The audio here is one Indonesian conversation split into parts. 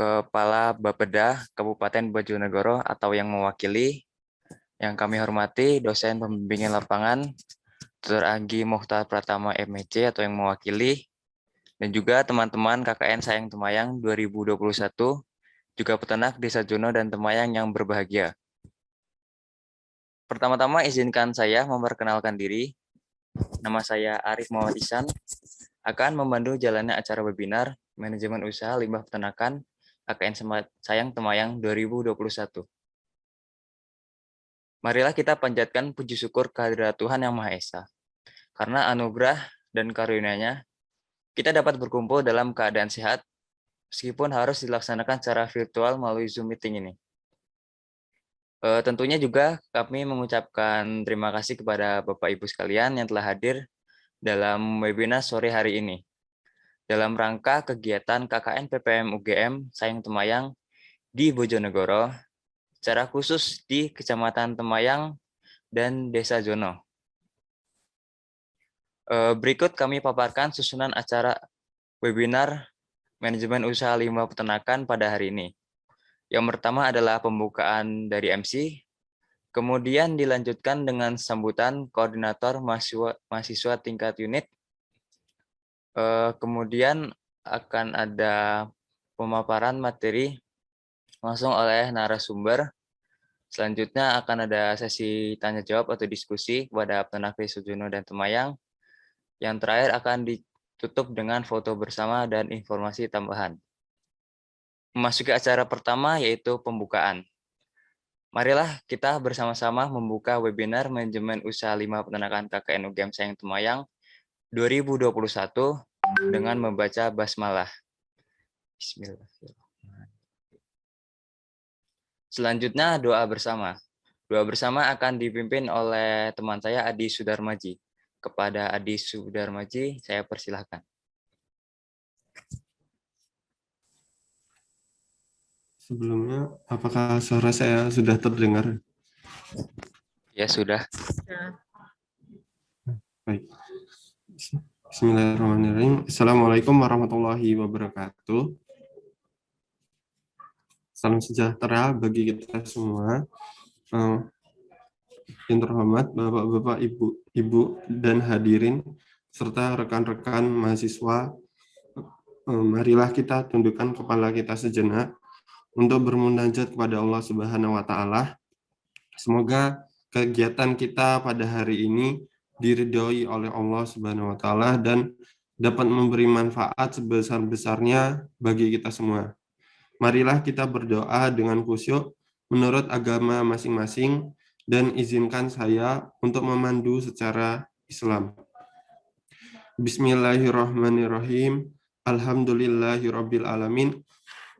Kepala Bapeda Kabupaten Bojonegoro atau yang mewakili, yang kami hormati dosen pembimbingan lapangan, Dr. Anggi Mohtar Pratama MEC atau yang mewakili, dan juga teman-teman KKN Sayang Temayang 2021, juga peternak Desa Jono dan Temayang yang berbahagia. Pertama-tama izinkan saya memperkenalkan diri. Nama saya Arif Muhammad Ihsan, akan memandu jalannya acara webinar Manajemen Usaha Limbah Peternakan KKN Sayang Temayang 2021. Marilah kita panjatkan puji syukur kehadirat Tuhan Yang Maha Esa. Karena anugerah dan karunia-Nya, kita dapat berkumpul dalam keadaan sehat, meskipun harus dilaksanakan secara virtual melalui Zoom meeting ini. Tentunya juga kami mengucapkan terima kasih kepada Bapak Ibu sekalian yang telah hadir dalam webinar sore hari ini. Dalam rangka kegiatan KKN PPM UGM Sayang Temayang di Bojonegoro, secara khusus di Kecamatan Temayang dan Desa Jono. Berikut kami paparkan susunan acara webinar Manajemen Usaha Limbah Peternakan pada hari ini. Yang pertama adalah pembukaan dari MC, kemudian dilanjutkan dengan sambutan koordinator mahasiswa tingkat unit. Kemudian akan ada pemaparan materi langsung oleh narasumber. Selanjutnya akan ada sesi tanya jawab atau diskusi kepada peternak Desa Jono dan Temayang. Yang terakhir akan ditutup dengan foto bersama dan informasi tambahan. Memasuki acara pertama yaitu pembukaan. Marilah kita bersama-sama membuka webinar Manajemen Usaha Limbah Peternakan KKN UGM Sayang Temayang 2021 dengan membaca basmalah. Bismillahirrahmanirrahim. Selanjutnya doa bersama. Doa bersama akan dipimpin oleh teman saya Adi Sudarmaji. Kepada Adi Sudarmaji, saya persilahkan. Sebelumnya, apakah suara saya sudah terdengar? Ya, sudah. Baik. Bismillahirrahmanirrahim. Assalamualaikum warahmatullahi wabarakatuh. Salam sejahtera bagi kita semua. Yang terhormat Bapak-Bapak, Ibu, dan hadirin, serta rekan-rekan mahasiswa, marilah kita tundukkan kepala kita sejenak untuk bermunajat kepada Allah Subhanahu wa Ta'ala. Semoga kegiatan kita pada hari ini diridhoi oleh Allah Subhanahu wa Ta'ala dan dapat memberi manfaat sebesar-besarnya bagi kita semua. Marilah kita berdoa dengan khusyuk menurut agama masing-masing dan izinkan saya untuk memandu secara Islam. Bismillahirrahmanirrahim. Alhamdulillahirabbil alamin.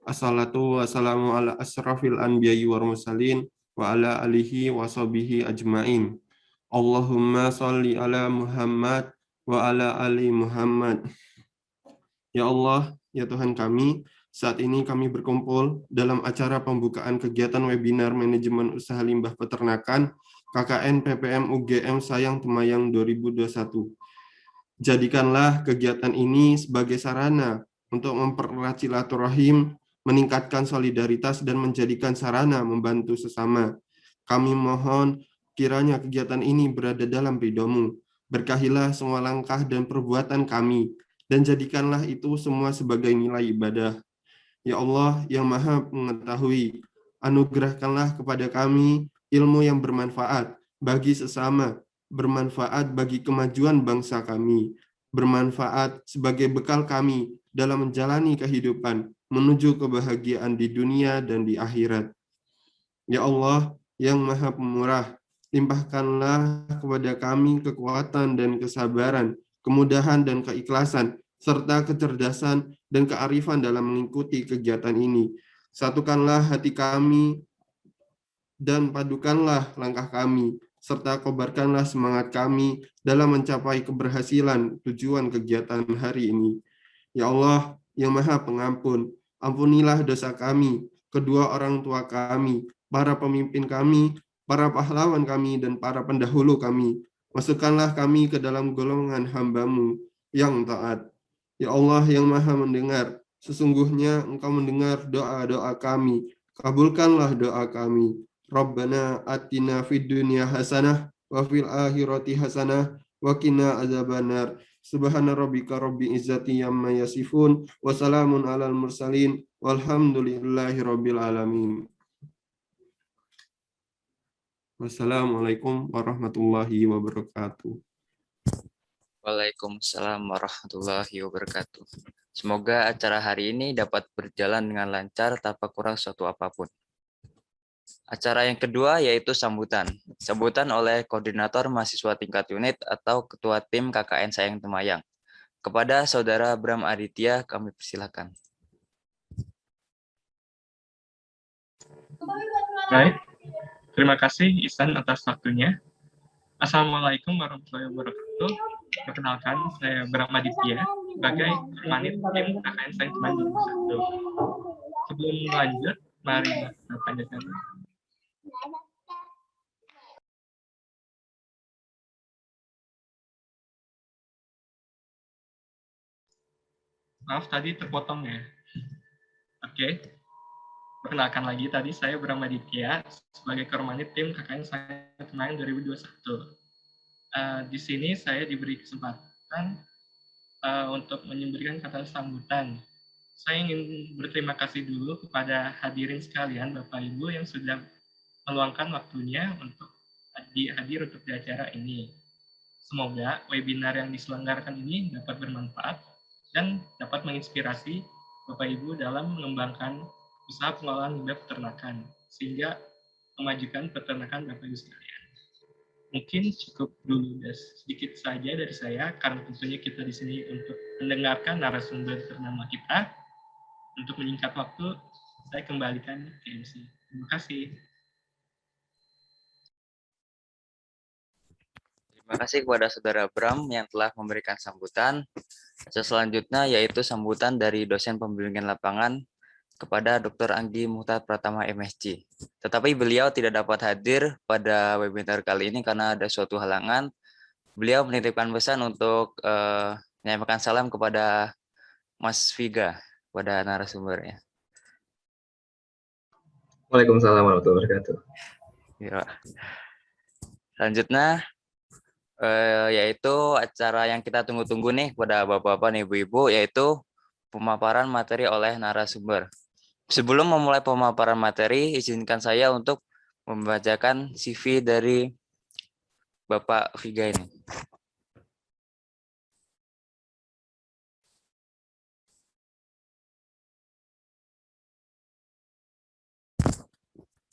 Assalatu wassalamu ala asrafil anbiya'i wal mursalin wa ala alihi wa sahbihi ajmain. Allahumma sholli ala Muhammad wa ala ali Muhammad. Ya Allah, ya Tuhan kami, saat ini kami berkumpul dalam acara pembukaan kegiatan webinar Manajemen Usaha Limbah Peternakan KKN PPM UGM Sayang Temayang 2021. Jadikanlah kegiatan ini sebagai sarana untuk mempererat silaturahim, meningkatkan solidaritas, dan menjadikan sarana membantu sesama. Kami mohon kiranya kegiatan ini berada dalam ridho-Mu. Berkahilah semua langkah dan perbuatan kami, dan jadikanlah itu semua sebagai nilai ibadah. Ya Allah yang Maha Mengetahui, anugerahkanlah kepada kami ilmu yang bermanfaat bagi sesama, bermanfaat bagi kemajuan bangsa kami, bermanfaat sebagai bekal kami dalam menjalani kehidupan menuju kebahagiaan di dunia dan di akhirat. Ya Allah yang Maha Pemurah, limpahkanlah kepada kami kekuatan dan kesabaran, kemudahan dan keikhlasan, serta kecerdasan dan kearifan dalam mengikuti kegiatan ini. Satukanlah hati kami dan padukanlah langkah kami, serta kobarkanlah semangat kami dalam mencapai keberhasilan tujuan kegiatan hari ini. Ya Allah yang Maha Pengampun, ampunilah dosa kami, kedua orang tua kami, para pemimpin kami, para pahlawan kami, dan para pendahulu kami. Masukkanlah kami ke dalam golongan hamba-Mu yang taat. Ya Allah yang Maha Mendengar, Sesungguhnya Engkau mendengar doa-doa kami. Kabulkanlah doa kami. Rabbana atina fid dunya hasanah wa fil akhirati hasanah wa qina azabannar. Subhana rabbika rabbil izzati amma yasifun wa salamun alal mursalin walhamdulillahi rabbil alamin. Wassalamualaikum warahmatullahi wabarakatuh. Waalaikumsalam warahmatullahi wabarakatuh. Semoga acara hari ini dapat berjalan dengan lancar tanpa kurang suatu apapun. Acara yang kedua yaitu sambutan. Sambutan oleh Koordinator Mahasiswa Tingkat Unit atau Ketua Tim KKN Sayang Temayang. Kepada Saudara Bram Aditya, kami persilakan. Baik, terima kasih Ihsan atas waktunya. Assalamualaikum warahmatullahi wabarakatuh. Perkenalkan, saya Bram Aditya sebagai Manit Tim KKN Sayang Temayang 1. Sebelum lanjut, mari kita panjatkan. Maaf tadi terpotong ya. Oke. Perkenalkan lagi, tadi saya Bram Aditya sebagai Kormanit Tim KKN Sayang Temayang 2021. Di sini saya diberi kesempatan untuk memberikan kata sambutan. Saya ingin berterima kasih dulu kepada hadirin sekalian, Bapak Ibu yang sudah meluangkan waktunya untuk hadir untuk di acara ini. Semoga webinar yang diselenggarakan ini dapat bermanfaat dan dapat menginspirasi Bapak Ibu dalam mengembangkan usaha pengelolaan limbah peternakan, sehingga memajukan peternakan Bapak Ibu sekalian. Mungkin cukup dulu sedikit saja dari saya, karena tentunya kita di sini untuk mendengarkan narasumber ternama kita. Untuk menyingkat waktu, saya kembalikan ke MC. Terima kasih. Terima kasih kepada Saudara Bram yang telah memberikan sambutan. Selanjutnya yaitu sambutan dari dosen pembimbingan lapangan kepada Dr. Anggi Muhtad Pratama MSc. Tetapi beliau tidak dapat hadir pada webinar kali ini karena ada suatu halangan. Beliau menitipkan pesan untuk menyampaikan salam kepada Mas Viga, pada narasumbernya. Waalaikumsalam warahmatullahi wabarakatuh. Ya. Selanjutnya yaitu acara yang kita tunggu-tunggu nih kepada Bapak-bapak dan Ibu-ibu, yaitu pemaparan materi oleh narasumber. Sebelum memulai pemaparan materi, izinkan saya untuk membacakan CV dari Bapak Viga ini.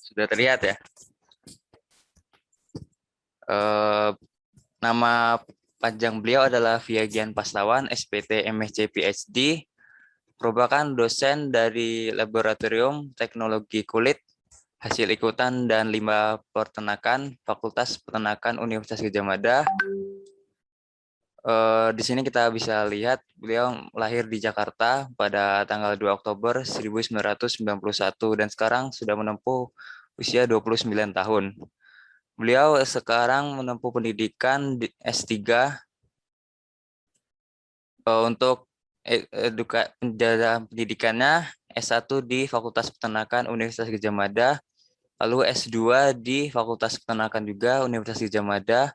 Sudah terlihat ya? Nama panjang beliau adalah Viagian Pastawan, SPT MSc PhD, merupakan dosen dari Laboratorium Teknologi Kulit, Hasil Ikutan dan Limbah Peternakan, Fakultas Peternakan Universitas Gadjah Mada. Di sini kita bisa lihat beliau lahir di Jakarta pada tanggal 2 Oktober 1991 dan sekarang sudah menempuh usia 29 tahun. Beliau sekarang menempuh pendidikan di S3 untuk pendidikannya S1 di Fakultas Peternakan Universitas Gadjah Mada, lalu S2 di Fakultas Peternakan juga Universitas Gadjah Mada.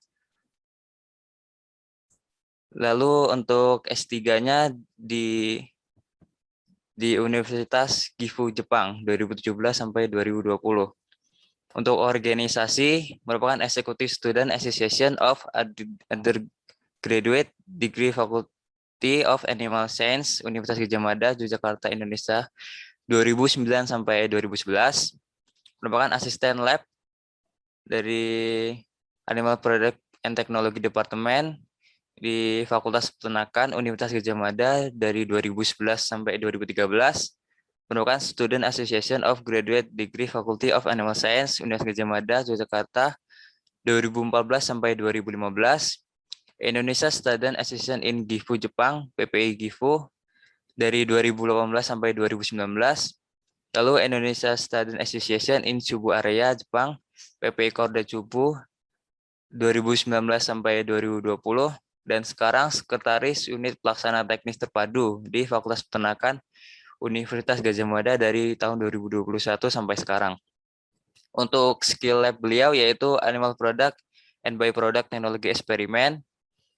Lalu untuk S3-nya di Universitas Gifu Jepang 2017 sampai 2020. Untuk organisasi merupakan Executive Student Association of Undergraduate Degree Faculty of Animal Science Universitas Gadjah Mada Yogyakarta Indonesia 2009 sampai 2011. Merupakan asisten lab dari Animal Product and Technology Department di Fakultas Peternakan Universitas Gadjah Mada dari 2011 sampai 2013. Merupakan Student Association of Graduate Degree Faculty of Animal Science Universitas Gadjah Mada Yogyakarta 2014 sampai 2015. Indonesia Student Association in Gifu Jepang PPI Gifu dari 2018 sampai 2019. Lalu Indonesia Student Association in Chubu Area Jepang PPI Korda Chubu 2019 sampai 2020. Dan sekarang Sekretaris Unit Pelaksana Teknis Terpadu di Fakultas Peternakan Universitas Gadjah Mada dari tahun 2021 sampai sekarang. Untuk skill lab beliau yaitu Animal Product and Byproduct Technology Experiment,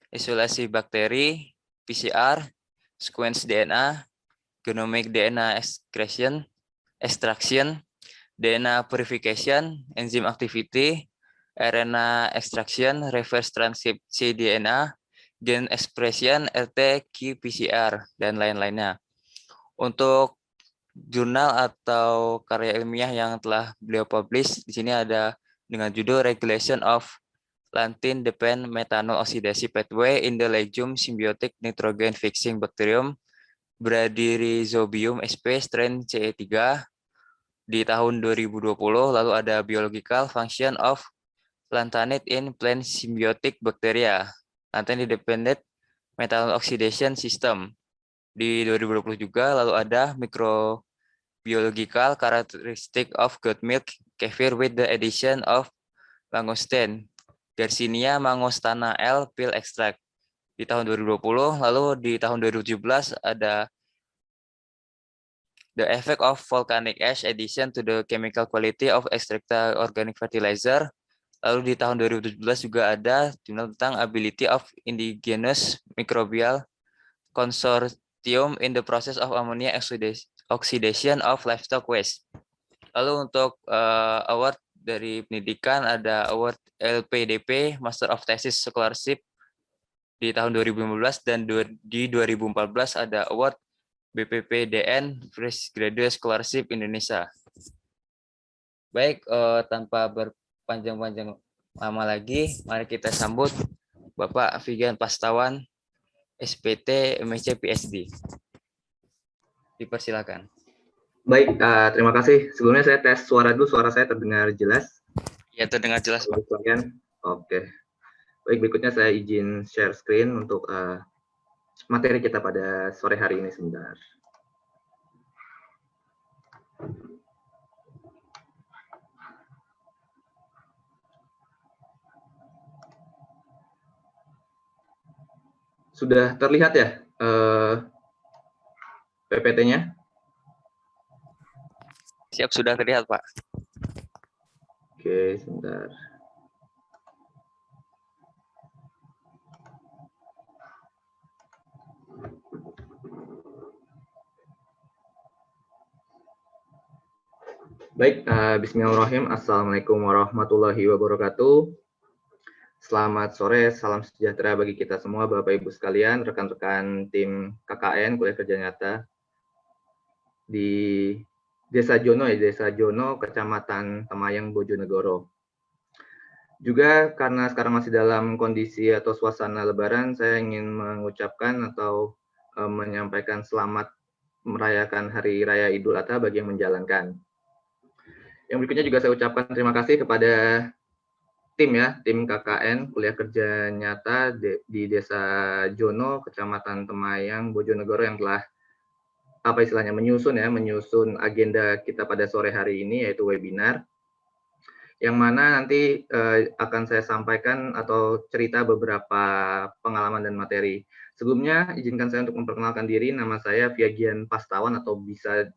isolasi bakteri, PCR, sequence DNA, genomic DNA extraction, DNA purification, enzyme activity, RNA extraction, reverse transcription DNA, gen expression, RT-qPCR, dan lain-lainnya. Untuk jurnal atau karya ilmiah yang telah beliau publish, di sini ada dengan judul Regulation of Lantin Dependent Methanol Oxidation Pathway in the Legume Symbiotic Nitrogen Fixing Bacterium Bradyrhizobium sp. strain CE3 di tahun 2020. Lalu ada Biological Function of Lanthanide in Plant Symbiotic Bacteria, Lantin Dependent Methanol Oxidation System di 2020 juga. Lalu ada Microbiological Characteristic of Goat Milk Kefir with the addition of mangosteen, Garcinia mangostana L peel extract di tahun 2020. Lalu di tahun 2017 ada The Effect of Volcanic Ash Addition to the Chemical Quality of Extracted Organic Fertilizer. Lalu di tahun 2017 juga ada jurnal tentang Ability of Indigenous Microbial Consortium in the Process of Ammonia Oxidation of Livestock Waste. Lalu untuk award dari pendidikan ada award LPDP Master of Thesis Scholarship di tahun 2015, dan di 2014 ada award BPPDN Fresh Graduate Scholarship Indonesia. Baik, tanpa berpanjang-panjang lama lagi, mari kita sambut Bapak Vigan Pastawan, SPT MSc PhD. Dipersilakan. Baik, terima kasih. Sebelumnya saya tes suara dulu, suara saya terdengar jelas? Ya, terdengar jelas, Pak. Oke. Baik, berikutnya saya izin share screen untuk materi kita pada sore hari ini sebentar. Sudah terlihat ya PPT-nya? Siap, sudah terlihat, Pak. Oke, sebentar. Baik, bismillahirrahmanirrahim. Assalamualaikum warahmatullahi wabarakatuh. Selamat sore, salam sejahtera bagi kita semua, Bapak Ibu sekalian, rekan-rekan tim KKN Kuliah Kerja Nyata di Desa Jono, Kecamatan Temayang, Bojonegoro. Juga karena sekarang masih dalam kondisi atau suasana Lebaran, saya ingin mengucapkan atau menyampaikan selamat merayakan Hari Raya Idul Adha bagi yang menjalankan. Yang berikutnya juga saya ucapkan terima kasih kepada tim KKN Kuliah Kerja Nyata di Desa Jono, Kecamatan Temayang, Bojonegoro yang telah menyusun agenda kita pada sore hari ini, yaitu webinar, yang mana nanti akan saya sampaikan atau cerita beberapa pengalaman dan materi. Sebelumnya izinkan saya untuk memperkenalkan diri. Nama saya Vigan Pastawan atau bisa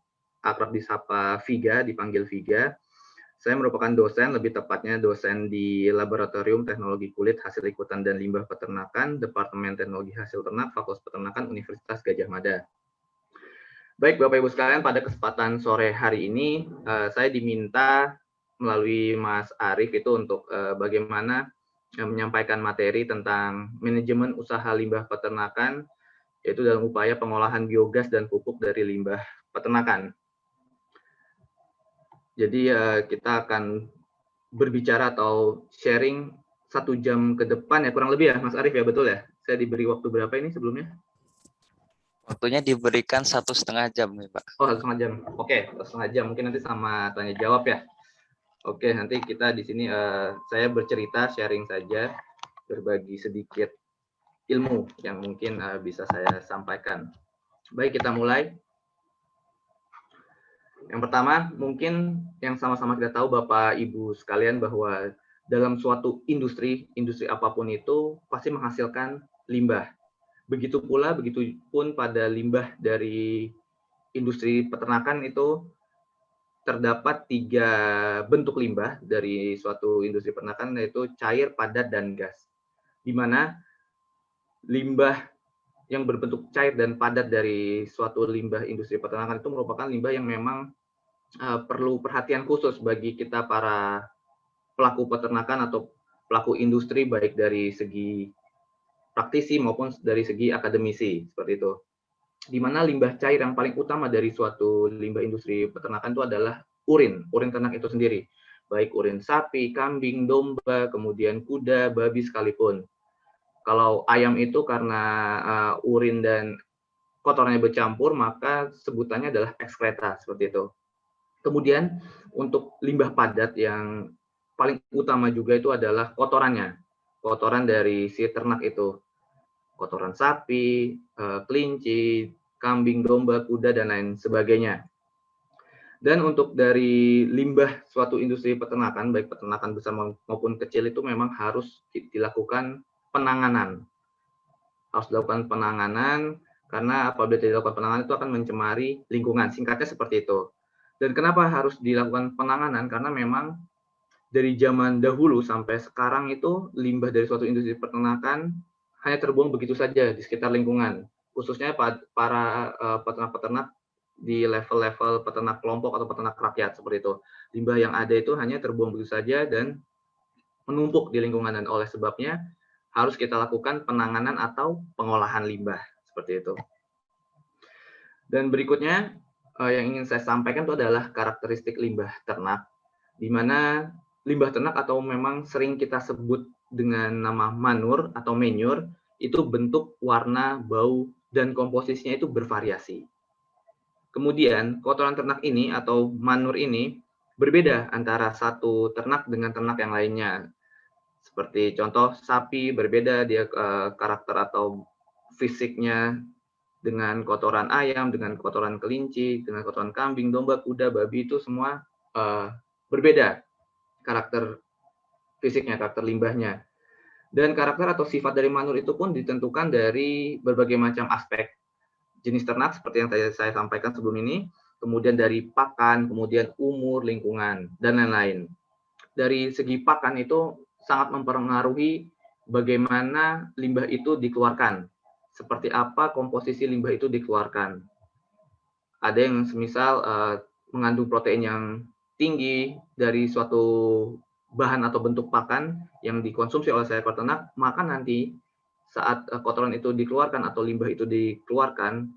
akrab disapa Viga, dipanggil Viga. Saya merupakan dosen, lebih tepatnya dosen di Laboratorium Teknologi Kulit, Hasil Ikutan dan Limbah Peternakan, Departemen Teknologi Hasil Ternak, Fakultas Peternakan, Universitas Gadjah Mada. Baik, Bapak Ibu sekalian, pada kesempatan sore hari ini, saya diminta melalui Mas Arief itu untuk bagaimana menyampaikan materi tentang manajemen usaha limbah peternakan, yaitu dalam upaya pengolahan biogas dan pupuk dari limbah peternakan. Jadi kita akan berbicara atau sharing 1 jam ke depan ya, kurang lebih ya Mas Arief ya, betul ya? Saya diberi waktu berapa ini sebelumnya? Waktunya diberikan 1,5 jam nih, Pak. Oh, 1,5 jam. Oke, 1,5 jam. Mungkin nanti sama tanya jawab ya. Oke, nanti kita di sini saya bercerita, sharing saja, berbagi sedikit ilmu yang mungkin bisa saya sampaikan. Baik, kita mulai. Yang pertama, mungkin yang sama-sama kita tahu Bapak Ibu sekalian bahwa dalam suatu industri apapun itu pasti menghasilkan limbah. Begitupun pada limbah dari industri peternakan itu terdapat 3 bentuk limbah dari suatu industri peternakan, yaitu cair, padat, dan gas. Di mana limbah yang berbentuk cair dan padat dari suatu limbah industri peternakan itu merupakan limbah yang memang perlu perhatian khusus bagi kita para pelaku peternakan atau pelaku industri, baik dari segi praktisi maupun dari segi akademisi, seperti itu. Di mana limbah cair yang paling utama dari suatu limbah industri peternakan itu adalah urin ternak itu sendiri, baik urin sapi, kambing, domba, kemudian kuda, babi sekalipun. Kalau ayam itu karena urin dan kotorannya bercampur, maka sebutannya adalah ekskreta, seperti itu. Kemudian untuk limbah padat yang paling utama juga itu adalah kotorannya, kotoran dari si ternak itu, kotoran sapi, kelinci, kambing, domba, kuda, dan lain sebagainya. Dan untuk dari limbah suatu industri peternakan, baik peternakan besar maupun kecil, itu memang harus dilakukan penanganan. Harus dilakukan penanganan, karena apabila tidak dilakukan penanganan itu akan mencemari lingkungan. Singkatnya seperti itu. Dan kenapa harus dilakukan penanganan? Karena memang dari zaman dahulu sampai sekarang itu limbah dari suatu industri peternakan hanya terbuang begitu saja di sekitar lingkungan. Khususnya para peternak-peternak di level-level peternak kelompok atau peternak rakyat, seperti itu. Limbah yang ada itu hanya terbuang begitu saja dan menumpuk di lingkungan, dan oleh sebabnya harus kita lakukan penanganan atau pengolahan limbah, seperti itu. Dan berikutnya yang ingin saya sampaikan itu adalah karakteristik limbah ternak, di mana limbah ternak atau memang sering kita sebut dengan nama manur atau manure, itu bentuk, warna, bau, dan komposisinya itu bervariasi. Kemudian kotoran ternak ini atau manur ini berbeda antara satu ternak dengan ternak yang lainnya. Seperti contoh sapi berbeda dia karakter atau fisiknya dengan kotoran ayam, dengan kotoran kelinci, dengan kotoran kambing, domba, kuda, babi, itu semua berbeda karakter fisiknya, karakter limbahnya. Dan karakter atau sifat dari manur itu pun ditentukan dari berbagai macam aspek. Jenis ternak seperti yang tadi saya sampaikan sebelum ini, kemudian dari pakan, kemudian umur, lingkungan, dan lain-lain. Dari segi pakan itu sangat mempengaruhi bagaimana limbah itu dikeluarkan, seperti apa komposisi limbah itu dikeluarkan. Ada yang semisal mengandung protein yang tinggi dari suatu bahan atau bentuk pakan yang dikonsumsi oleh seekor ternak, maka nanti saat kotoran itu dikeluarkan atau limbah itu dikeluarkan,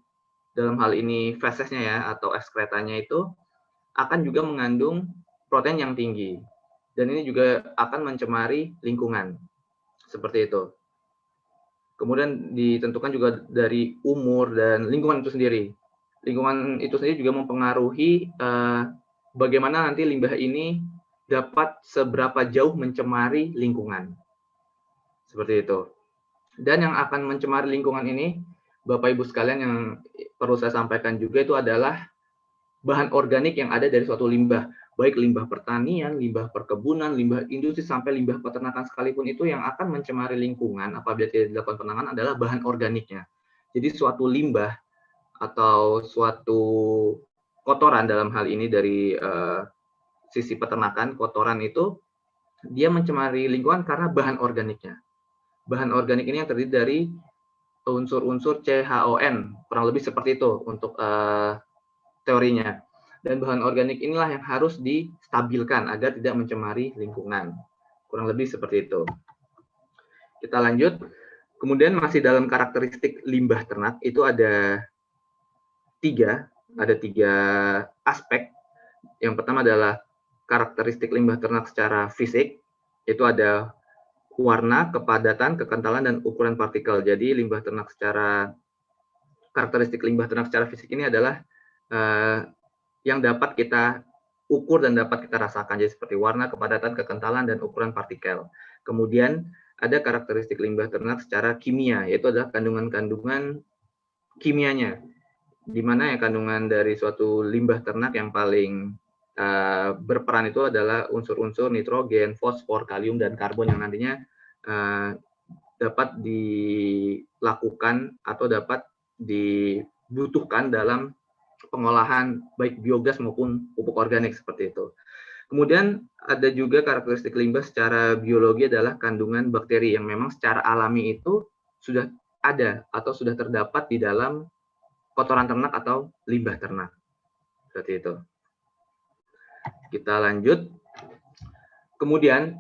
dalam hal ini fesesnya ya atau ekskretanya itu akan juga mengandung protein yang tinggi, dan ini juga akan mencemari lingkungan, seperti itu. Kemudian ditentukan juga dari umur dan lingkungan itu sendiri. Lingkungan itu sendiri juga mempengaruhi bagaimana nanti limbah ini dapat seberapa jauh mencemari lingkungan, seperti itu. Dan yang akan mencemari lingkungan ini, Bapak Ibu sekalian, yang perlu saya sampaikan juga itu adalah bahan organik yang ada dari suatu limbah, baik limbah pertanian, limbah perkebunan, limbah industri, sampai limbah peternakan sekalipun, itu yang akan mencemari lingkungan apabila tidak dilakukan penanganan adalah bahan organiknya. Jadi suatu limbah atau suatu kotoran dalam hal ini dari sisi peternakan, kotoran itu dia mencemari lingkungan karena bahan organiknya. Bahan organik ini yang terdiri dari unsur-unsur CHON, kurang lebih seperti itu untuk teorinya. Dan bahan organik inilah yang harus distabilkan agar tidak mencemari lingkungan. Kurang lebih seperti itu. Kita lanjut. Kemudian masih dalam karakteristik limbah ternak itu ada tiga aspek. Yang pertama adalah karakteristik limbah ternak secara fisik, itu ada warna, kepadatan, kekentalan, dan ukuran partikel. Jadi karakteristik limbah ternak secara fisik ini adalah yang dapat kita ukur dan dapat kita rasakan, jadi seperti warna, kepadatan, kekentalan, dan ukuran partikel. Kemudian ada karakteristik limbah ternak secara kimia, yaitu adalah kandungan-kandungan kimianya, di mana kandungan dari suatu limbah ternak yang paling berperan itu adalah unsur-unsur nitrogen, fosfor, kalium, dan karbon yang nantinya dapat dilakukan atau dapat dibutuhkan dalam pengolahan baik biogas maupun pupuk organik seperti itu. Kemudian ada juga karakteristik limbah secara biologi adalah kandungan bakteri yang memang secara alami itu sudah ada atau sudah terdapat di dalam kotoran ternak atau limbah ternak. Seperti itu. Kita lanjut. Kemudian,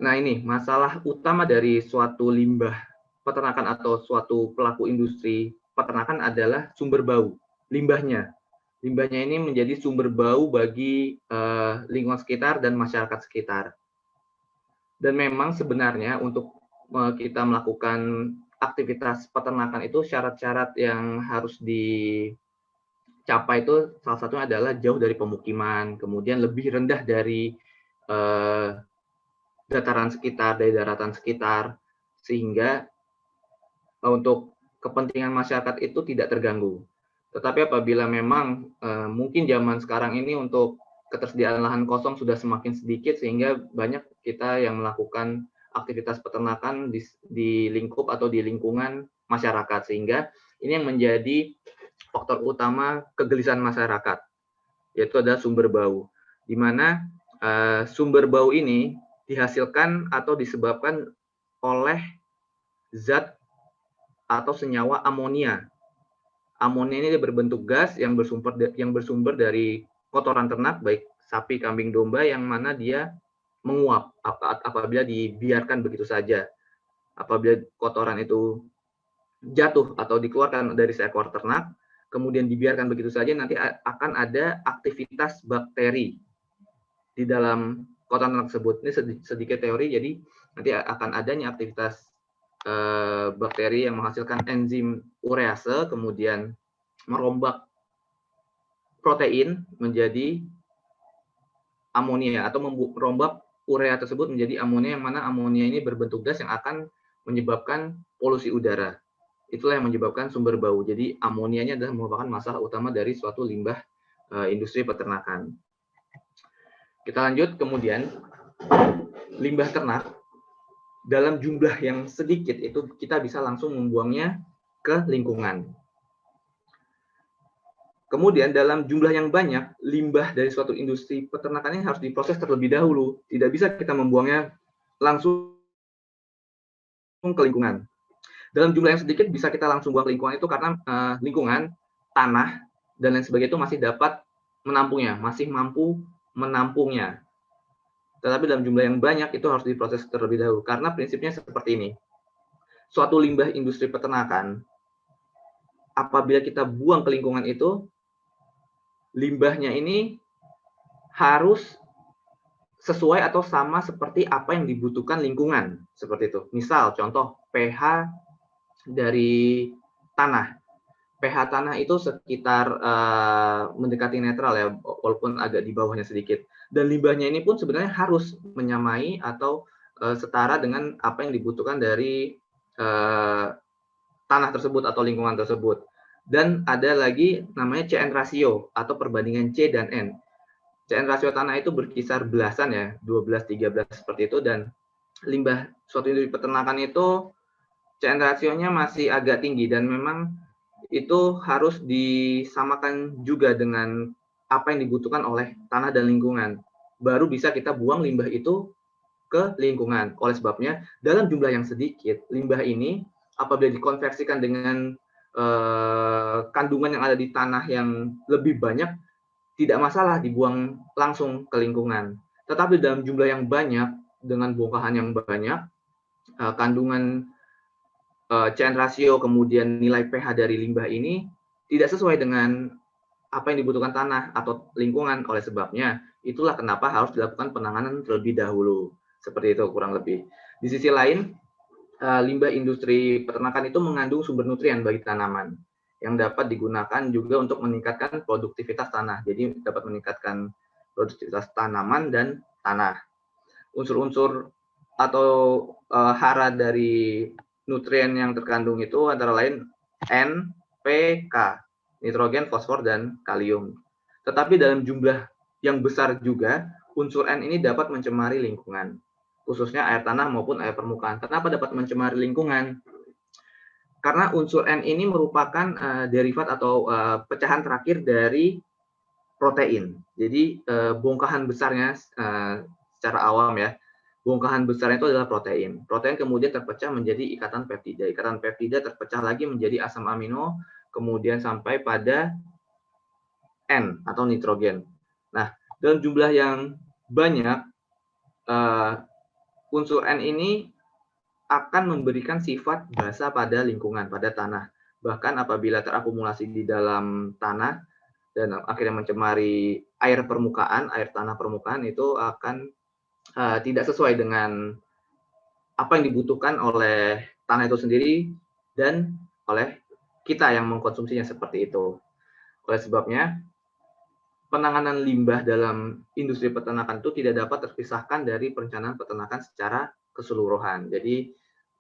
nah ini masalah utama dari suatu limbah peternakan atau suatu pelaku industri peternakan adalah sumber bau, limbahnya. Limbahnya ini menjadi sumber bau bagi lingkungan sekitar dan masyarakat sekitar. Dan memang sebenarnya untuk kita melakukan aktivitas peternakan itu syarat-syarat yang harus dicapai itu salah satunya adalah jauh dari pemukiman, kemudian lebih rendah dari dataran sekitar, dari daratan sekitar, sehingga untuk kepentingan masyarakat itu tidak terganggu. Tetapi apabila memang mungkin zaman sekarang ini untuk ketersediaan lahan kosong sudah semakin sedikit sehingga banyak kita yang melakukan aktivitas peternakan di lingkup atau di lingkungan masyarakat, sehingga ini yang menjadi faktor utama kegelisahan masyarakat, yaitu adalah sumber bau, di mana sumber bau ini dihasilkan atau disebabkan oleh zat atau senyawa amonia. Amonia ini berbentuk gas yang bersumber dari kotoran ternak, baik sapi, kambing, domba, yang mana dia menguap apabila dibiarkan begitu saja. Apabila kotoran itu jatuh atau dikeluarkan dari seekor ternak, kemudian dibiarkan begitu saja, nanti akan ada aktivitas bakteri di dalam kotoran tersebut. Ini sedikit teori, jadi nanti akan adanya aktivitas bakteri yang menghasilkan enzim urease, kemudian merombak protein menjadi amonia atau merombak urea tersebut menjadi amonia, yang mana amonia ini berbentuk gas yang akan menyebabkan polusi udara. Itulah yang menyebabkan sumber bau. Jadi amonianya adalah merupakan masalah utama dari suatu limbah industri peternakan. Kita lanjut, kemudian limbah ternak dalam jumlah yang sedikit itu kita bisa langsung membuangnya ke lingkungan. Kemudian dalam jumlah yang banyak, limbah dari suatu industri peternakan ini harus diproses terlebih dahulu. Tidak bisa kita membuangnya langsung ke lingkungan. Dalam jumlah yang sedikit bisa kita langsung buang ke lingkungan itu karena lingkungan, tanah, dan lain sebagainya itu masih dapat menampungnya, masih mampu menampungnya. Tetapi dalam jumlah yang banyak itu harus diproses terlebih dahulu. Karena prinsipnya seperti ini. Suatu limbah industri peternakan, apabila kita buang ke lingkungan itu, limbahnya ini harus sesuai atau sama seperti apa yang dibutuhkan lingkungan. Seperti itu. Misal, contoh pH dari tanah. pH tanah itu sekitar mendekati netral ya, walaupun agak di bawahnya sedikit. Dan limbahnya ini pun sebenarnya harus menyamai atau setara dengan apa yang dibutuhkan dari tanah tersebut atau lingkungan tersebut. Dan ada lagi namanya CN ratio atau perbandingan C dan N. CN ratio tanah itu berkisar belasan ya, 12, 13 seperti itu, dan limbah suatu industri peternakan itu CN rasionya masih agak tinggi, dan memang itu harus disamakan juga dengan apa yang dibutuhkan oleh tanah dan lingkungan. Baru bisa kita buang limbah itu ke lingkungan. Oleh sebabnya, dalam jumlah yang sedikit, limbah ini apabila dikonversikan dengan kandungan yang ada di tanah yang lebih banyak, tidak masalah dibuang langsung ke lingkungan. Tetapi dalam jumlah yang banyak, dengan bongkahan yang banyak, kandungan CN ratio, kemudian nilai pH dari limbah ini tidak sesuai dengan apa yang dibutuhkan tanah atau lingkungan. Oleh sebabnya, itulah kenapa harus dilakukan penanganan terlebih dahulu. Seperti itu kurang lebih. Di sisi lain, limbah industri peternakan itu mengandung sumber nutrien bagi tanaman yang dapat digunakan juga untuk meningkatkan produktivitas tanah. Jadi dapat meningkatkan produktivitas tanaman dan tanah. Unsur-unsur atau hara dari nutrien yang terkandung itu antara lain N, P, K, nitrogen, fosfor, dan kalium. Tetapi dalam jumlah yang besar juga, unsur N ini dapat mencemari lingkungan, khususnya air tanah maupun air permukaan. Kenapa dapat mencemari lingkungan? Karena unsur N ini merupakan derivat atau pecahan terakhir dari protein. Jadi bongkahan besarnya secara awam ya, bongkahan besarnya itu adalah protein. Protein kemudian terpecah menjadi ikatan peptida. Ikatan peptida terpecah lagi menjadi asam amino, kemudian sampai pada N atau nitrogen. Nah, dalam jumlah yang banyak, unsur N ini akan memberikan sifat basa pada lingkungan, pada tanah. Bahkan apabila terakumulasi di dalam tanah dan akhirnya mencemari air permukaan, air tanah permukaan, itu akan tidak sesuai dengan apa yang dibutuhkan oleh tanah itu sendiri dan oleh kita yang mengkonsumsinya seperti itu. Oleh sebabnya, penanganan limbah dalam industri peternakan itu tidak dapat terpisahkan dari perencanaan peternakan secara keseluruhan. Jadi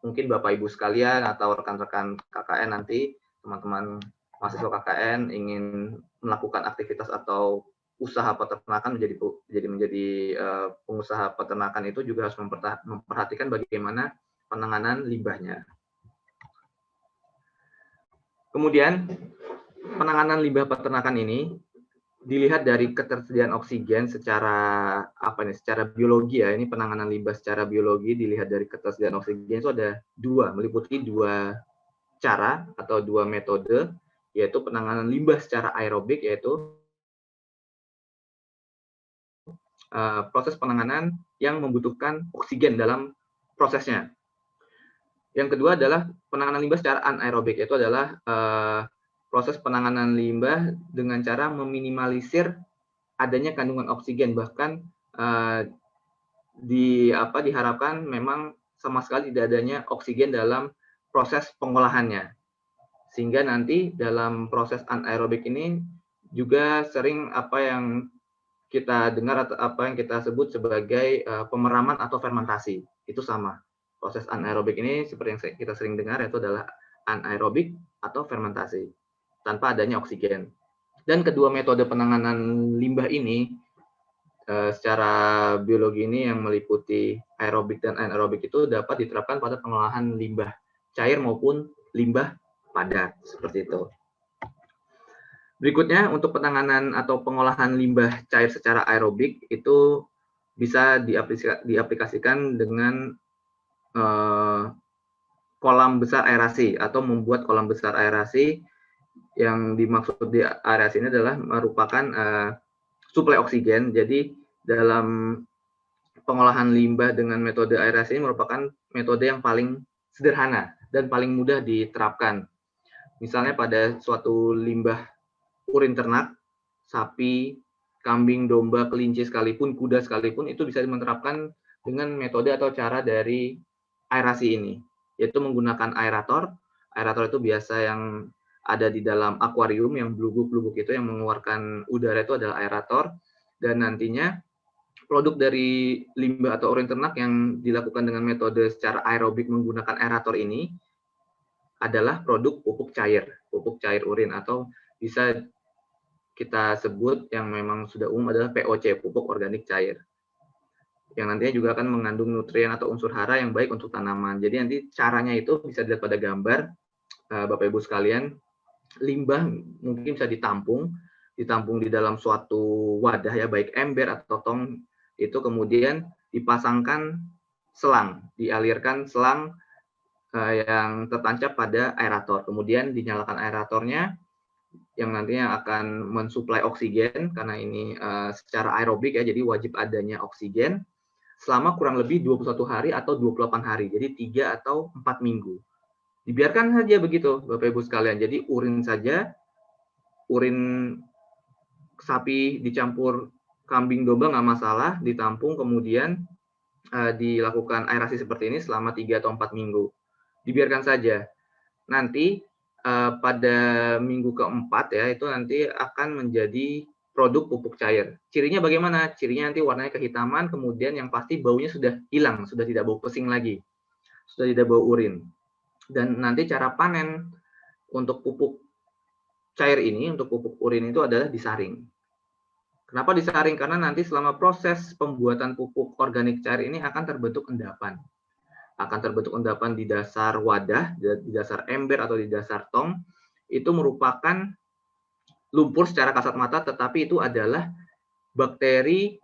mungkin Bapak Ibu sekalian atau rekan-rekan KKN nanti, teman-teman mahasiswa KKN ingin melakukan aktivitas atau usaha peternakan menjadi pengusaha peternakan itu juga harus memperhatikan bagaimana penanganan limbahnya. Kemudian penanganan limbah peternakan ini dilihat dari ketersediaan oksigen secara secara biologi ya. Ini penanganan limbah secara biologi dilihat dari ketersediaan oksigen itu ada meliputi dua cara atau dua metode, yaitu penanganan limbah secara aerobik, yaitu proses penanganan yang membutuhkan oksigen dalam prosesnya. Yang kedua adalah penanganan limbah secara anaerobik, yaitu adalah proses penanganan limbah dengan cara meminimalisir adanya kandungan oksigen, bahkan diharapkan memang sama sekali tidak adanya oksigen dalam proses pengolahannya. Sehingga nanti dalam proses anaerobik ini juga sering apa yang kita dengar atau apa yang kita sebut sebagai pemeraman atau fermentasi. Itu sama. Proses anaerobik ini seperti yang kita sering dengar, yaitu adalah anaerobik atau fermentasi tanpa adanya oksigen. Dan kedua metode penanganan limbah ini secara biologi ini yang meliputi aerobik dan anaerobik itu dapat diterapkan pada pengolahan limbah cair maupun limbah padat, seperti itu. Berikutnya, untuk penanganan atau pengolahan limbah cair secara aerobik itu bisa diaplikasikan dengan kolam besar aerasi atau membuat kolam besar aerasi. Yang dimaksud di aerasi ini adalah merupakan suplai oksigen. Jadi dalam pengolahan limbah dengan metode aerasi ini merupakan metode yang paling sederhana dan paling mudah diterapkan. Misalnya pada suatu limbah urin ternak, sapi, kambing, domba, kelinci sekalipun, kuda sekalipun, itu bisa diterapkan dengan metode atau cara dari aerasi ini, yaitu menggunakan aerator. Aerator itu biasa yang ada di dalam akuarium, yang blubuk-blubuk itu yang mengeluarkan udara itu adalah aerator, dan nantinya produk dari limbah atau urin ternak yang dilakukan dengan metode secara aerobik menggunakan aerator ini adalah produk pupuk cair urin, atau bisa kita sebut yang memang sudah umum adalah POC, pupuk organik cair. Yang nantinya juga akan mengandung nutrien atau unsur hara yang baik untuk tanaman. Jadi nanti caranya itu bisa dilihat pada gambar, Bapak Ibu sekalian. Limbah mungkin bisa ditampung di dalam suatu wadah ya, baik ember atau tong, itu kemudian dipasangkan selang, dialirkan selang yang tertancap pada aerator. Kemudian dinyalakan aeratornya, yang nantinya akan mensuplai oksigen, karena ini secara aerobik ya, jadi wajib adanya oksigen selama kurang lebih 21 hari atau 28 hari, jadi 3 atau 4 minggu. Dibiarkan saja begitu, Bapak Ibu sekalian. Jadi urin saja, urin sapi dicampur kambing domba nggak masalah, ditampung, kemudian dilakukan aerasi seperti ini selama 3 atau 4 minggu. Dibiarkan saja. Nanti pada minggu keempat ya, itu nanti akan menjadi produk pupuk cair. Cirinya bagaimana? Cirinya nanti warnanya kehitaman, kemudian yang pasti baunya sudah hilang, sudah tidak bau pesing lagi, sudah tidak bau urin. Dan nanti cara panen untuk pupuk cair ini, untuk pupuk urin itu adalah disaring. Kenapa disaring? Karena nanti selama proses pembuatan pupuk organik cair ini akan terbentuk endapan. akan terbentuk endapan di dasar wadah, di dasar ember atau di dasar tong, itu merupakan lumpur secara kasat mata, tetapi itu adalah bakteri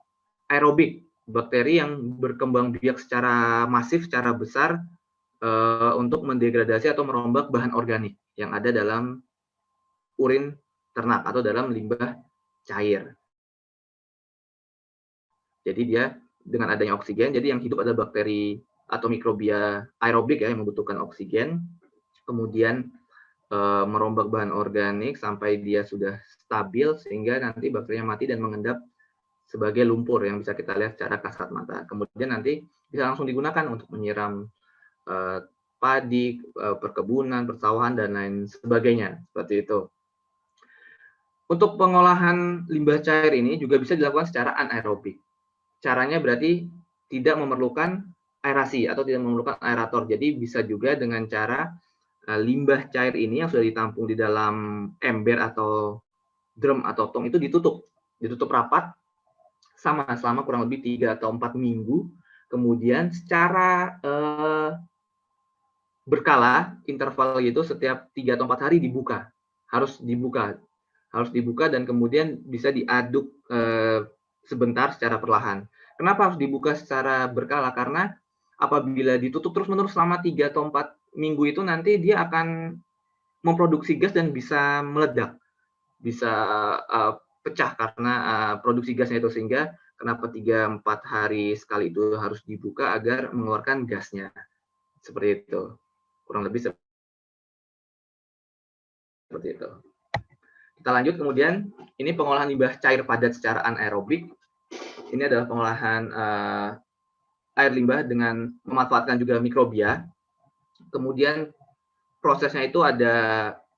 aerobik, bakteri yang berkembang biak secara masif, secara besar untuk mendegradasi atau merombak bahan organik yang ada dalam urin ternak atau dalam limbah cair. Jadi dia dengan adanya oksigen, jadi yang hidup adalah bakteri atau mikrobia aerobik ya, yang membutuhkan oksigen, kemudian merombak bahan organik sampai dia sudah stabil sehingga nanti bakterinya mati dan mengendap sebagai lumpur yang bisa kita lihat secara kasat mata. Kemudian nanti bisa langsung digunakan untuk menyiram padi, perkebunan, persawahan, dan lain sebagainya. Seperti itu. Untuk pengolahan limbah cair ini juga bisa dilakukan secara anaerobik. Caranya berarti tidak memerlukan aerasi atau tidak memerlukan aerator. Jadi bisa juga dengan cara limbah cair ini yang sudah ditampung di dalam ember atau drum atau tong itu ditutup rapat selama kurang lebih 3 atau 4 minggu. Kemudian secara berkala, interval gitu, setiap 3 atau 4 hari dibuka. Harus dibuka dan kemudian bisa diaduk sebentar secara perlahan. Kenapa harus dibuka secara berkala? Karena apabila ditutup terus-menerus selama 3 atau 4 minggu itu nanti dia akan memproduksi gas dan bisa meledak. Bisa pecah karena produksi gasnya itu, sehingga kenapa 3-4 hari sekali itu harus dibuka agar mengeluarkan gasnya. Seperti itu. Kurang lebih seperti itu. Kita lanjut kemudian, ini pengolahan limbah cair padat secara anaerobik. Ini adalah pengolahan air limbah dengan memanfaatkan juga mikrobia. Kemudian prosesnya itu ada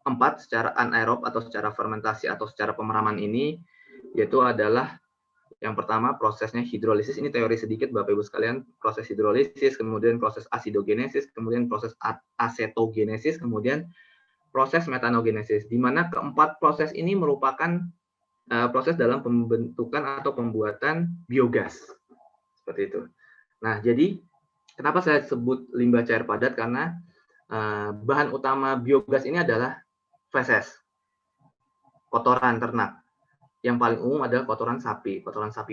4 secara anaerob atau secara fermentasi atau secara pemeraman ini, yaitu adalah yang pertama prosesnya hidrolisis. Ini teori sedikit Bapak Ibu sekalian, proses hidrolisis, kemudian proses asidogenesis, kemudian proses asetogenesis, kemudian proses metanogenesis, di mana keempat proses ini merupakan proses dalam pembentukan atau pembuatan biogas. Seperti itu. Nah, jadi kenapa saya sebut limbah cair padat? Karena bahan utama biogas ini adalah feses, kotoran ternak. Yang paling umum adalah kotoran sapi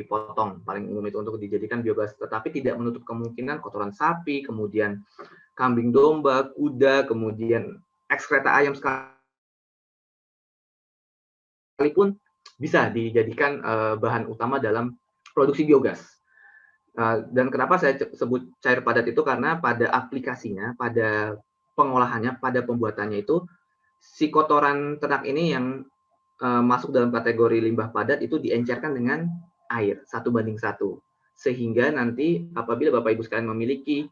potong, paling umum itu untuk dijadikan biogas. Tetapi tidak menutup kemungkinan kotoran sapi, kemudian kambing domba, kuda, kemudian ekskreta ayam sekalipun bisa dijadikan bahan utama dalam produksi biogas. Dan kenapa saya sebut cair padat itu? Karena pada aplikasinya, pada pengolahannya, pada pembuatannya itu, si kotoran ternak ini yang masuk dalam kategori limbah padat itu diencerkan dengan air 1:1. Sehingga nanti apabila Bapak Ibu sekalian memiliki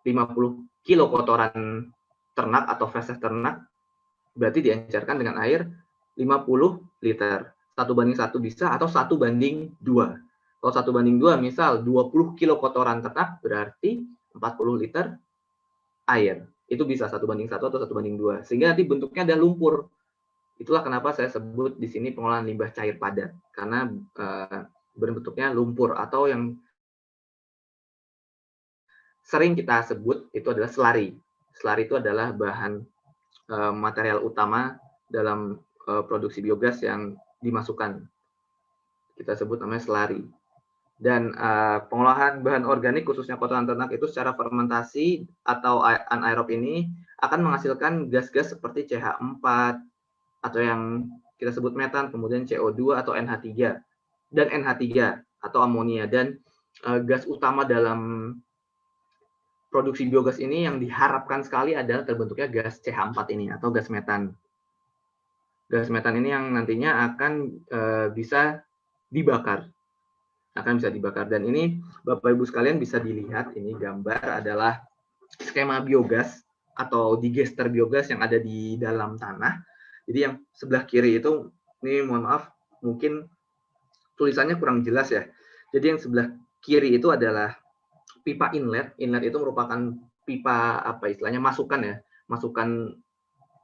50 kilo kotoran ternak atau feses ternak, berarti diencerkan dengan air 50 liter. 1:1 bisa atau 1:2. Kalau 1:2 misal 20 kilo kotoran ternak berarti 40 liter air. Itu bisa 1:1 atau 1:2. Sehingga nanti bentuknya ada lumpur. Itulah kenapa saya sebut di sini pengolahan limbah cair padat, karena berbentuknya lumpur, atau yang sering kita sebut itu adalah slari. Slari itu adalah bahan material utama dalam produksi biogas yang dimasukkan. Kita sebut namanya slari. Dan pengolahan bahan organik khususnya kotoran ternak itu secara fermentasi atau anaerob ini akan menghasilkan gas-gas seperti CH4 atau yang kita sebut metan, kemudian CO2 atau NH3 dan NH3 atau amonia. Dan gas utama dalam produksi biogas ini yang diharapkan sekali adalah terbentuknya gas CH4 ini atau gas metan. Gas metan ini yang nantinya akan bisa dibakar. Dan ini Bapak Ibu sekalian bisa dilihat, ini gambar adalah skema biogas atau digester biogas yang ada di dalam tanah. Jadi yang sebelah kiri itu, ini mohon maaf, mungkin tulisannya kurang jelas ya. Jadi yang sebelah kiri itu adalah pipa inlet. Inlet itu merupakan pipa masukan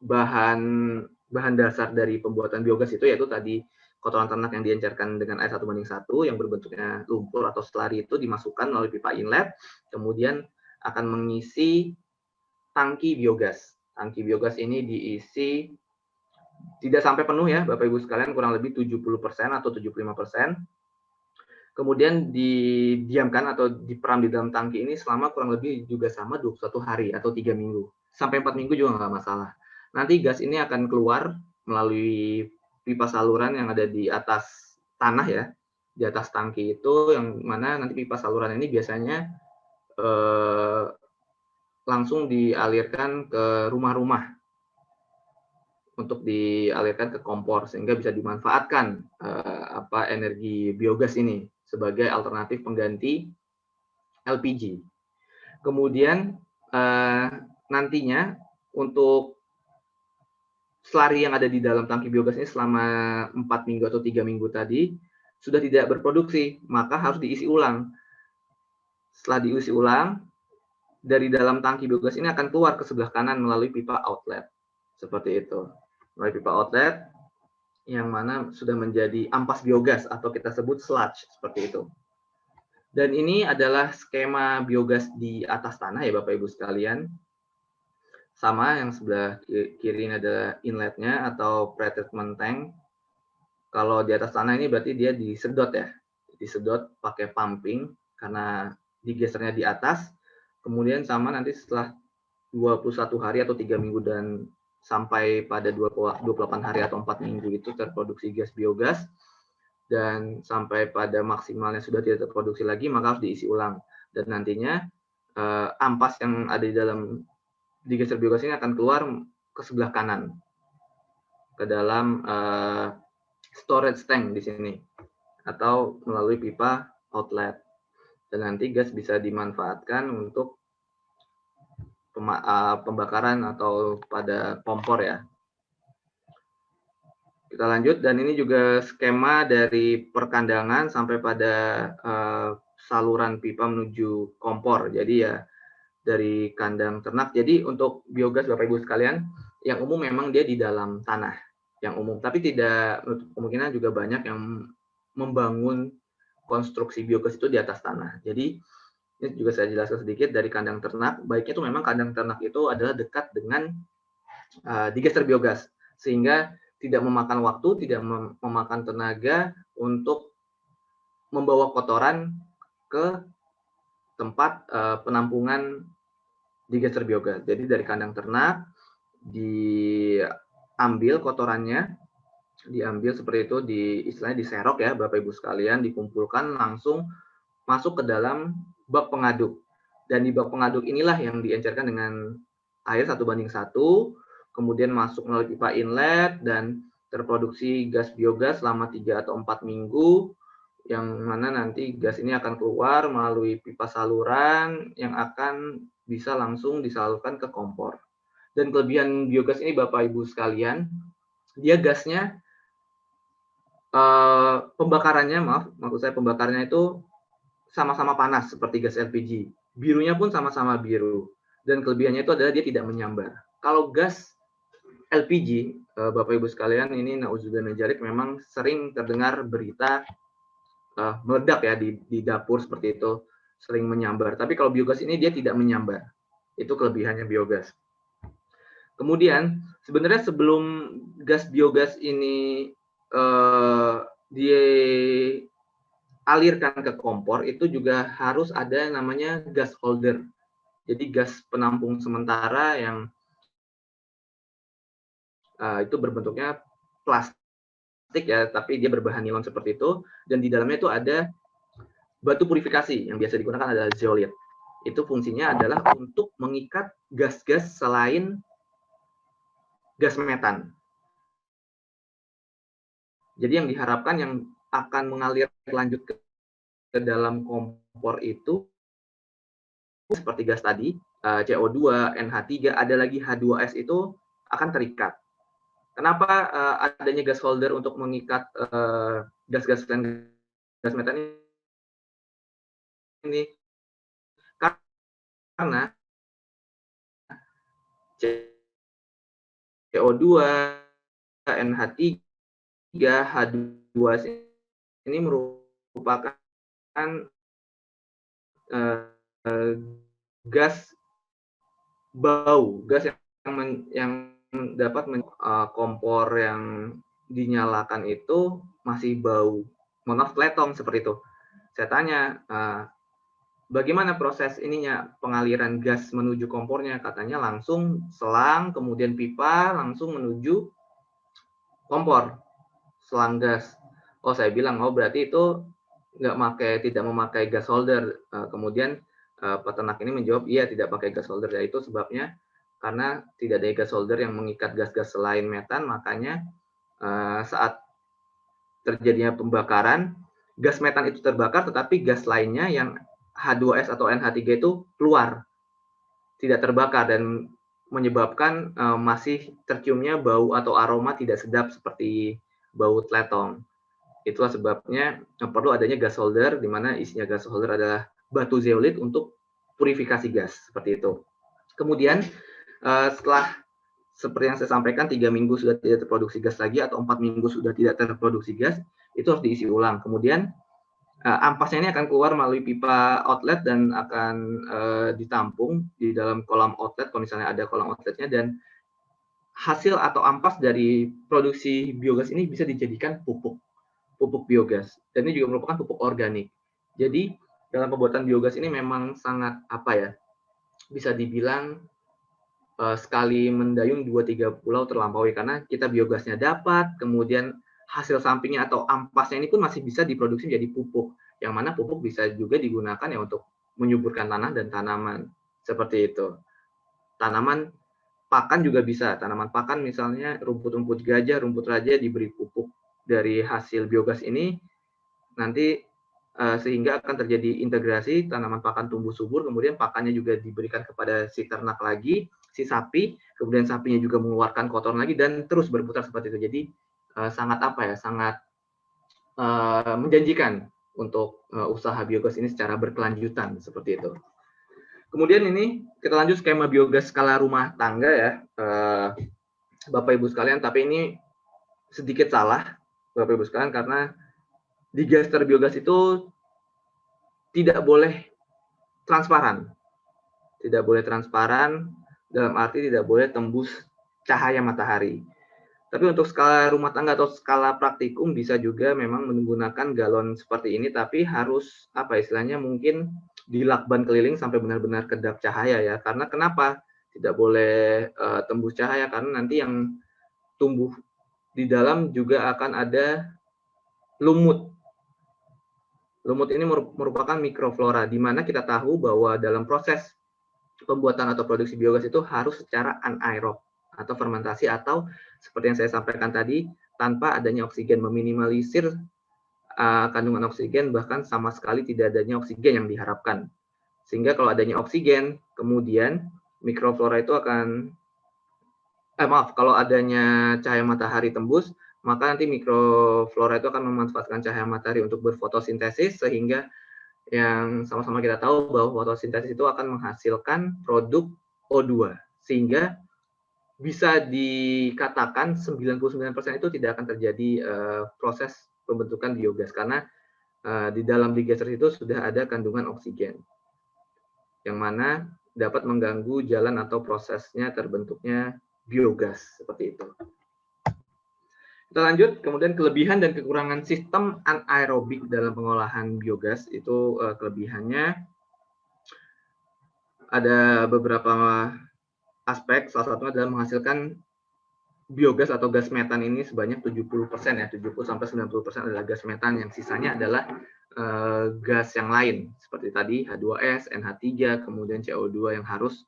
bahan dasar dari pembuatan biogas itu, yaitu tadi kotoran ternak yang diencerkan dengan air 1:1 yang berbentuknya lumpur atau slari itu dimasukkan melalui pipa inlet. Kemudian akan mengisi tangki biogas. Tangki biogas ini diisi tidak sampai penuh ya Bapak Ibu sekalian, kurang lebih 70% atau 75%. Kemudian didiamkan atau diperam di dalam tangki ini selama kurang lebih juga sama 21 hari atau 3 minggu. Sampai 4 minggu juga nggak masalah. Nanti gas ini akan keluar melalui pipa saluran yang ada di atas tanah ya, di atas tangki itu, yang mana nanti pipa saluran ini biasanya langsung dialirkan ke rumah-rumah untuk dialirkan ke kompor sehingga bisa dimanfaatkan energi biogas ini sebagai alternatif pengganti LPG. Kemudian nantinya untuk slari yang ada di dalam tangki biogas ini selama 4 minggu atau 3 minggu tadi sudah tidak berproduksi, maka harus diisi ulang. Setelah diisi ulang, dari dalam tangki biogas ini akan keluar ke sebelah kanan melalui pipa outlet. Seperti itu. Melalui pipa outlet yang mana sudah menjadi ampas biogas atau kita sebut sludge, seperti itu. Dan ini adalah skema biogas di atas tanah ya Bapak Ibu sekalian. Sama yang sebelah kiri ini adalah inletnya atau pretreatment tank. Kalau di atas tanah ini berarti dia disedot ya. Disedot pakai pumping karena digesernya di atas. Kemudian sama nanti setelah 21 hari atau 3 minggu dan sampai pada 28 hari atau 4 minggu itu terproduksi gas biogas, dan sampai pada maksimalnya sudah tidak terproduksi lagi, maka harus diisi ulang. Dan nantinya ampas yang ada di dalam digeser biogas ini akan keluar ke sebelah kanan, ke dalam storage tank di sini, atau melalui pipa outlet. Dan nanti gas bisa dimanfaatkan untuk pembakaran atau pada kompor ya. Kita lanjut, dan ini juga skema dari perkandangan sampai pada saluran pipa menuju kompor. Jadi ya dari kandang ternak. Jadi untuk biogas Bapak Ibu sekalian, yang umum memang dia di dalam tanah, yang umum. Tapi tidak menutup kemungkinan juga banyak yang membangun konstruksi biogas itu di atas tanah. Jadi ini juga saya jelaskan sedikit dari kandang ternak. Baiknya itu memang kandang ternak itu adalah dekat dengan digeser biogas, sehingga tidak memakan waktu, tidak memakan tenaga untuk membawa kotoran ke tempat penampungan digeser biogas. Jadi dari kandang ternak diambil kotorannya, diambil seperti itu, istilahnya diserok ya Bapak Ibu sekalian, dikumpulkan langsung masuk ke dalam bak pengaduk. Dan di bak pengaduk inilah yang diencerkan dengan air 1:1, kemudian masuk melalui pipa inlet dan terproduksi gas biogas selama 3 atau 4 minggu, yang mana nanti gas ini akan keluar melalui pipa saluran yang akan bisa langsung disalurkan ke kompor. Dan kelebihan biogas ini Bapak Ibu sekalian, dia gasnya pembakarannya, maksud saya pembakarnya itu sama-sama panas seperti gas LPG. Birunya pun sama-sama biru. Dan kelebihannya itu adalah dia tidak menyambar. Kalau gas LPG, Bapak Ibu sekalian, ini na'udzubillah min dzalik, memang sering terdengar berita meledak ya di dapur seperti itu, sering menyambar. Tapi kalau biogas ini dia tidak menyambar. Itu kelebihannya biogas. Kemudian sebenarnya sebelum gas biogas ini dialirkan ke kompor, itu juga harus ada namanya gas holder. Jadi gas penampung sementara yang itu berbentuknya plastik ya, tapi dia berbahan nilon seperti itu, dan di dalamnya itu ada batu purifikasi yang biasa digunakan adalah zeolit. Itu fungsinya adalah untuk mengikat gas-gas selain gas metan. Jadi yang diharapkan yang akan mengalir lanjut ke dalam kompor itu seperti gas tadi, CO2, NH3, ada lagi H2S itu akan terikat. Kenapa adanya gas holder untuk mengikat gas-gas dan gas metan ini? Karena CO2, NH3, H2S ini merupakan gas bau, gas yang dapat kompor yang dinyalakan itu masih bau monofleton seperti itu. Saya tanya, bagaimana proses ininya pengaliran gas menuju kompornya? Katanya langsung selang, kemudian pipa, langsung menuju kompor, selang gas. Oh, saya bilang, oh berarti itu tidak memakai gas holder. Kemudian peternak ini menjawab, iya tidak pakai gas holder. Ya, itu sebabnya karena tidak ada gas holder yang mengikat gas-gas selain metan, makanya saat terjadinya pembakaran, gas metan itu terbakar, tetapi gas lainnya yang H2S atau NH3 itu keluar, tidak terbakar, dan menyebabkan masih terciumnya bau atau aroma tidak sedap seperti bau tletong. Itulah sebabnya perlu adanya gas holder, di mana isinya gas holder adalah batu zeolit untuk purifikasi gas, seperti itu. Kemudian setelah seperti yang saya sampaikan, 3 minggu sudah tidak terproduksi gas lagi, atau 4 minggu sudah tidak terproduksi gas, itu harus diisi ulang. Kemudian ampasnya ini akan keluar melalui pipa outlet dan akan ditampung di dalam kolam outlet, kalau misalnya ada kolam outletnya, dan hasil atau ampas dari produksi biogas ini bisa dijadikan pupuk biogas, dan ini juga merupakan pupuk organik. Jadi dalam pembuatan biogas ini memang sangat bisa dibilang sekali mendayung 2-3 pulau terlampaui, karena kita biogasnya dapat, kemudian hasil sampingnya atau ampasnya ini pun masih bisa diproduksi menjadi pupuk, yang mana pupuk bisa juga digunakan ya untuk menyuburkan tanah dan tanaman, seperti itu. Tanaman pakan juga bisa, tanaman pakan misalnya rumput-rumput gajah, rumput raja diberi pupuk dari hasil biogas ini, nanti sehingga akan terjadi integrasi, tanaman pakan tumbuh subur, kemudian pakannya juga diberikan kepada si ternak lagi, si sapi, kemudian sapinya juga mengeluarkan kotoran lagi, dan terus berputar seperti itu. Jadi sangat sangat menjanjikan untuk usaha biogas ini secara berkelanjutan, seperti itu. Kemudian ini kita lanjut skema biogas skala rumah tangga ya, Bapak Ibu sekalian, tapi ini sedikit salah Bapak Ibu sekalian, karena digester biogas itu tidak boleh transparan. Tidak boleh transparan dalam arti tidak boleh tembus cahaya matahari. Tapi untuk skala rumah tangga atau skala praktikum bisa juga memang menggunakan galon seperti ini, tapi harus istilahnya mungkin dilakban keliling sampai benar-benar kedap cahaya ya. Karena kenapa tidak boleh tembus cahaya? Karena nanti yang tumbuh di dalam juga akan ada lumut. Lumut ini merupakan mikroflora, di mana kita tahu bahwa dalam proses pembuatan atau produksi biogas itu harus secara anaerob atau fermentasi, atau seperti yang saya sampaikan tadi, tanpa adanya oksigen, meminimalisir kandungan oksigen, bahkan sama sekali tidak adanya oksigen yang diharapkan. Sehingga kalau adanya oksigen, kemudian mikroflora itu akan kalau adanya cahaya matahari tembus, maka nanti mikroflora itu akan memanfaatkan cahaya matahari untuk berfotosintesis, sehingga yang sama-sama kita tahu bahwa fotosintesis itu akan menghasilkan produk O2, sehingga bisa dikatakan 99% itu tidak akan terjadi proses pembentukan biogas, karena di dalam digester itu sudah ada kandungan oksigen, yang mana dapat mengganggu jalan atau prosesnya terbentuknya biogas, seperti itu. Kita lanjut, kemudian kelebihan dan kekurangan sistem anaerobik dalam pengolahan biogas. Itu kelebihannya ada beberapa aspek, salah satunya adalah menghasilkan biogas atau gas metan ini sebanyak 70% ya, 70-90% adalah gas metan, yang sisanya adalah gas yang lain, seperti tadi H2S, NH3, kemudian CO2 yang harus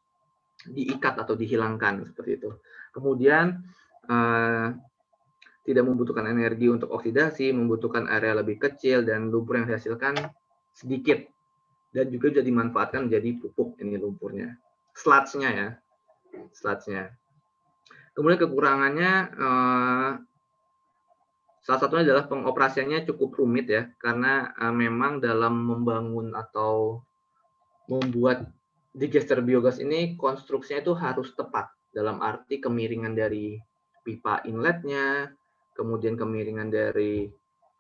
diikat atau dihilangkan, seperti itu. Kemudian tidak membutuhkan energi untuk oksidasi, membutuhkan area lebih kecil, dan lumpur yang dihasilkan sedikit, dan juga bisa dimanfaatkan menjadi pupuk ini lumpurnya. Sludge-nya ya, sludge-nya. Kemudian kekurangannya, salah satunya adalah pengoperasiannya cukup rumit ya, karena memang dalam membangun atau membuat digester biogas ini konstruksinya itu harus tepat, dalam arti kemiringan dari pipa inletnya, kemudian kemiringan dari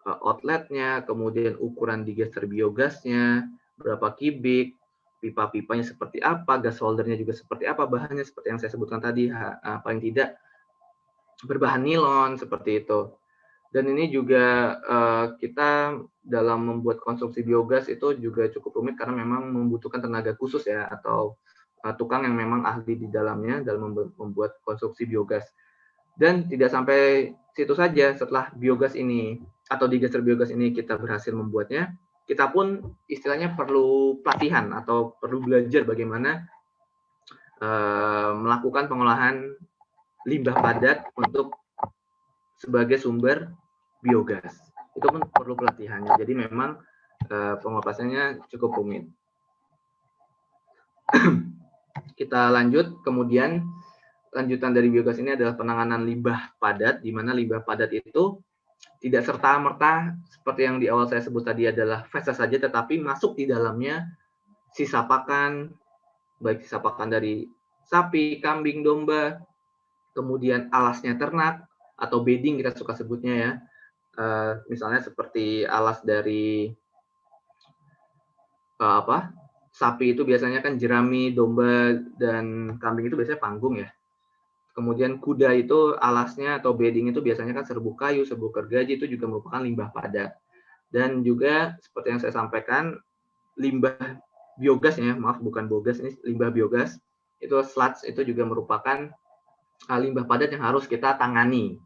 outletnya, kemudian ukuran digester biogasnya, berapa kubik, pipa-pipanya seperti apa, gas holdernya juga seperti apa, bahannya seperti yang saya sebutkan tadi, paling tidak berbahan nilon seperti itu. Dan ini juga kita dalam membuat konstruksi biogas itu juga cukup rumit karena memang membutuhkan tenaga khusus ya, atau tukang yang memang ahli di dalamnya dalam membuat konstruksi biogas. Dan tidak sampai situ saja, setelah biogas ini atau digester biogas ini kita berhasil membuatnya, kita pun istilahnya perlu pelatihan atau perlu belajar bagaimana melakukan pengolahan limbah padat untuk sebagai sumber biogas. Itu pun perlu pelatihannya. Jadi memang pengoperasiannya cukup rumit. Kita lanjut, kemudian lanjutan dari biogas ini adalah penanganan limbah padat, di mana limbah padat itu tidak serta-merta seperti yang di awal saya sebut tadi adalah feses saja, tetapi masuk di dalamnya sisa pakan, baik sisa pakan dari sapi, kambing, domba, kemudian alasnya ternak, atau bedding kita suka sebutnya ya. Misalnya seperti alas dari sapi itu biasanya kan jerami, domba, dan kambing itu biasanya panggung ya. Kemudian kuda itu alasnya atau bedding itu biasanya kan serbuk kayu, serbuk gergaji, itu juga merupakan limbah padat. Dan juga seperti yang saya sampaikan, limbah biogas ya, maaf bukan bogas, ini limbah biogas, itu sludge itu juga merupakan limbah padat yang harus kita tangani.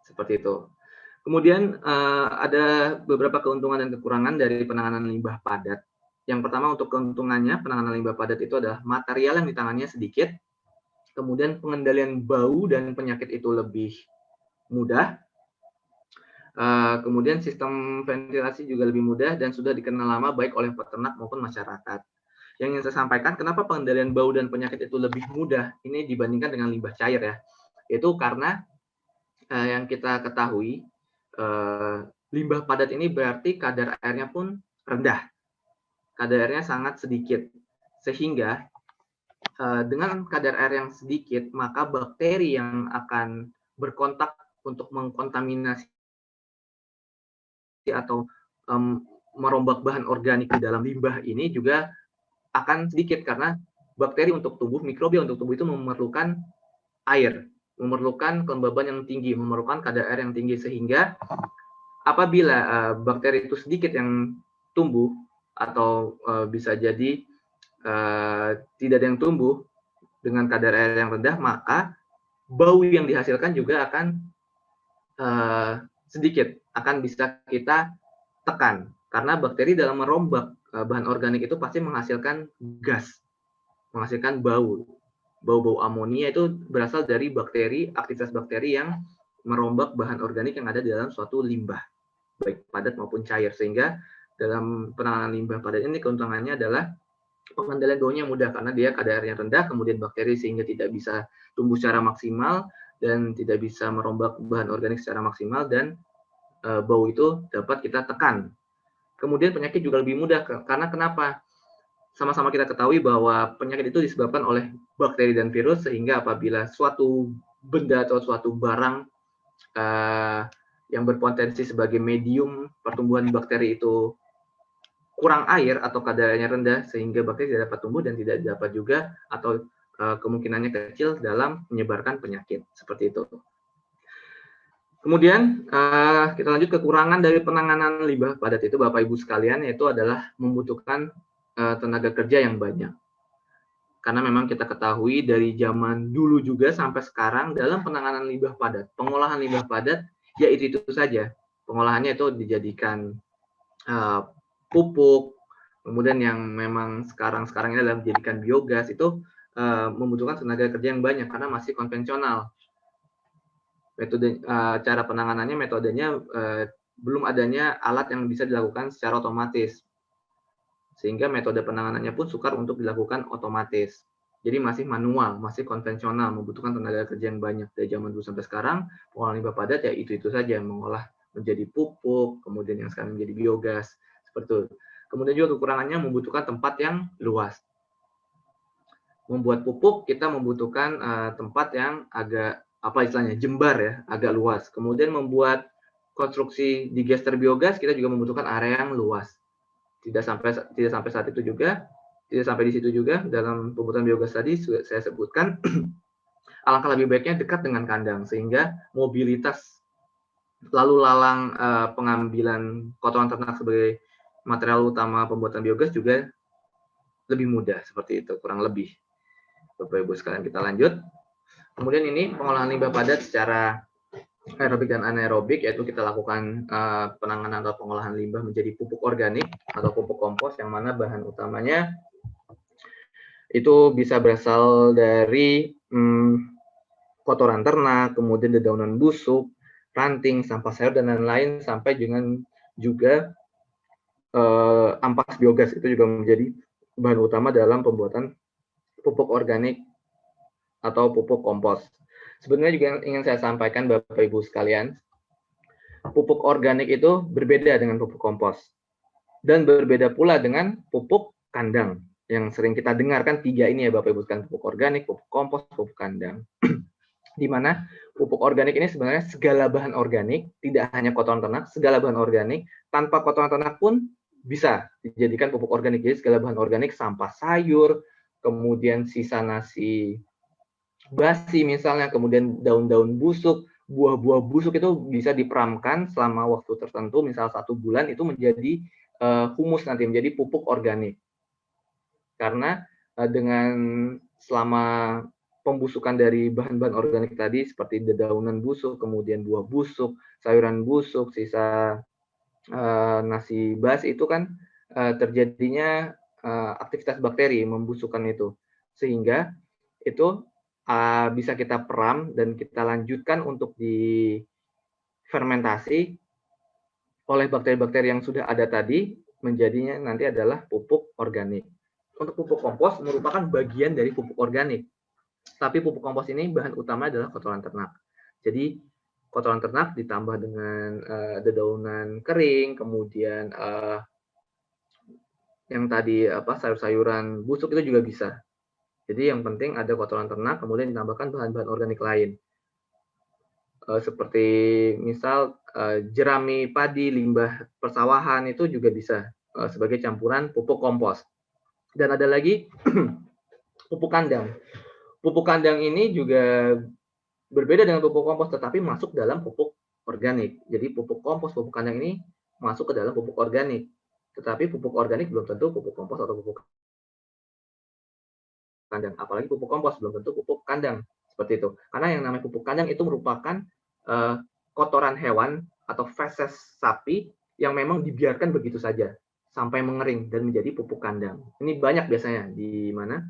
Seperti itu. Kemudian ada beberapa keuntungan dan kekurangan dari penanganan limbah padat. Yang pertama untuk keuntungannya, penanganan limbah padat itu adalah material yang ditangani sedikit, kemudian pengendalian bau dan penyakit itu lebih mudah, kemudian sistem ventilasi juga lebih mudah dan sudah dikenal lama baik oleh peternak maupun masyarakat. Yang ingin saya sampaikan, kenapa pengendalian bau dan penyakit itu lebih mudah ini dibandingkan dengan limbah cair ya, itu karena yang kita ketahui, limbah padat ini berarti kadar airnya pun rendah, kadar airnya sangat sedikit, sehingga dengan kadar air yang sedikit, maka bakteri yang akan berkontak untuk mengkontaminasi atau merombak bahan organik di dalam limbah ini juga akan sedikit, karena bakteri untuk tumbuh, mikrobia untuk tumbuh itu memerlukan air, memerlukan kelembaban yang tinggi, memerlukan kadar air yang tinggi, sehingga apabila bakteri itu sedikit yang tumbuh atau bisa jadi tidak ada yang tumbuh dengan kadar air yang rendah, maka bau yang dihasilkan juga akan sedikit, akan bisa kita tekan. Karena bakteri dalam merombak bahan organik itu pasti menghasilkan gas, menghasilkan bau. Bau-bau amonia itu berasal dari bakteri, aktivitas bakteri yang merombak bahan organik yang ada di dalam suatu limbah, baik padat maupun cair. Sehingga dalam penanganan limbah padat ini keuntungannya adalah pengendalian baunya mudah karena dia kadarnya rendah, kemudian bakteri sehingga tidak bisa tumbuh secara maksimal dan tidak bisa merombak bahan organik secara maksimal, dan bau itu dapat kita tekan. Kemudian penyakit juga lebih mudah karena kenapa? Sama-sama kita ketahui bahwa penyakit itu disebabkan oleh bakteri dan virus, sehingga apabila suatu benda atau suatu barang yang berpotensi sebagai medium pertumbuhan bakteri itu kurang air atau kadarnya rendah, sehingga bakteri tidak dapat tumbuh dan tidak dapat juga atau kemungkinannya kecil dalam menyebarkan penyakit. Seperti itu. Kemudian kita lanjut, kekurangan dari penanganan limbah padat itu Bapak Ibu sekalian, yaitu adalah membutuhkan tenaga kerja yang banyak. Karena memang kita ketahui dari zaman dulu juga sampai sekarang dalam penanganan limbah padat, pengolahan limbah padat ya itu saja. Pengolahannya itu dijadikan pupuk, kemudian yang memang sekarang ini adalah dijadikan biogas, itu membutuhkan tenaga kerja yang banyak karena masih konvensional. Metode cara penanganannya, metodenya belum adanya alat yang bisa dilakukan secara otomatis, sehingga metode penanganannya pun sukar untuk dilakukan otomatis. Jadi masih manual, masih konvensional, membutuhkan tenaga kerja yang banyak. Dari zaman dulu sampai sekarang, pengolahan limbah padat ya itu saja, mengolah menjadi pupuk, kemudian yang sekarang menjadi biogas, seperti itu. Kemudian juga kekurangannya membutuhkan tempat yang luas. Membuat pupuk kita membutuhkan tempat yang agak jembar ya, agak luas. Kemudian membuat konstruksi digester biogas kita juga membutuhkan area yang luas. Tidak sampai saat itu juga tidak sampai di situ juga, dalam pembuatan biogas tadi sudah saya sebutkan, alangkah lebih baiknya dekat dengan kandang, sehingga mobilitas lalu lalang pengambilan kotoran ternak sebagai material utama pembuatan biogas juga lebih mudah, seperti itu, kurang lebih. Bapak Ibu sekalian, kita lanjut. Kemudian ini pengolahan limbah padat secara aerobik dan anaerobik, yaitu kita lakukan penanganan atau pengolahan limbah menjadi pupuk organik atau pupuk kompos, yang mana bahan utamanya itu bisa berasal dari kotoran ternak, kemudian dedaunan busuk, ranting, sampah sayur, dan lain-lain, sampai dengan juga ampas biogas itu juga menjadi bahan utama dalam pembuatan pupuk organik atau pupuk kompos. Sebenarnya juga ingin saya sampaikan Bapak Ibu sekalian, pupuk organik itu berbeda dengan pupuk kompos. Dan berbeda pula dengan pupuk kandang. Yang sering kita dengarkan 3 ini ya Bapak Ibu sekalian, pupuk organik, pupuk kompos, pupuk kandang. Di mana pupuk organik ini sebenarnya segala bahan organik, tidak hanya kotoran ternak, segala bahan organik, tanpa kotoran ternak pun bisa dijadikan pupuk organik. Jadi segala bahan organik, sampah sayur, kemudian sisa nasi basi misalnya, kemudian daun-daun busuk, buah-buah busuk itu bisa diperamkan selama waktu tertentu, misal 1 bulan, itu menjadi humus nanti, menjadi pupuk organik. Karena dengan selama pembusukan dari bahan-bahan organik tadi seperti dedaunan busuk, kemudian buah busuk, sayuran busuk, sisa nasi basi itu kan terjadinya aktivitas bakteri membusukkan itu, sehingga itu bisa kita peram dan kita lanjutkan untuk difermentasi oleh bakteri-bakteri yang sudah ada tadi, menjadinya nanti adalah pupuk organik. Untuk pupuk kompos merupakan bagian dari pupuk organik. Tapi pupuk kompos ini bahan utama adalah kotoran ternak. Jadi kotoran ternak ditambah dengan dedaunan kering, kemudian yang tadi sayur-sayuran busuk itu juga bisa. Jadi yang penting ada kotoran ternak, kemudian ditambahkan bahan-bahan organik lain. Seperti misal jerami padi, limbah persawahan itu juga bisa sebagai campuran pupuk kompos. Dan ada lagi pupuk kandang. Pupuk kandang ini juga berbeda dengan pupuk kompos, tetapi masuk dalam pupuk organik. Jadi pupuk kompos, pupuk kandang ini masuk ke dalam pupuk organik. Tetapi pupuk organik belum tentu pupuk kompos atau pupuk kandang. Apalagi pupuk kompos belum tentu pupuk kandang. Seperti itu. Karena yang namanya pupuk kandang itu merupakan kotoran hewan atau feses sapi yang memang dibiarkan begitu saja sampai mengering dan menjadi pupuk kandang. Ini banyak biasanya di mana?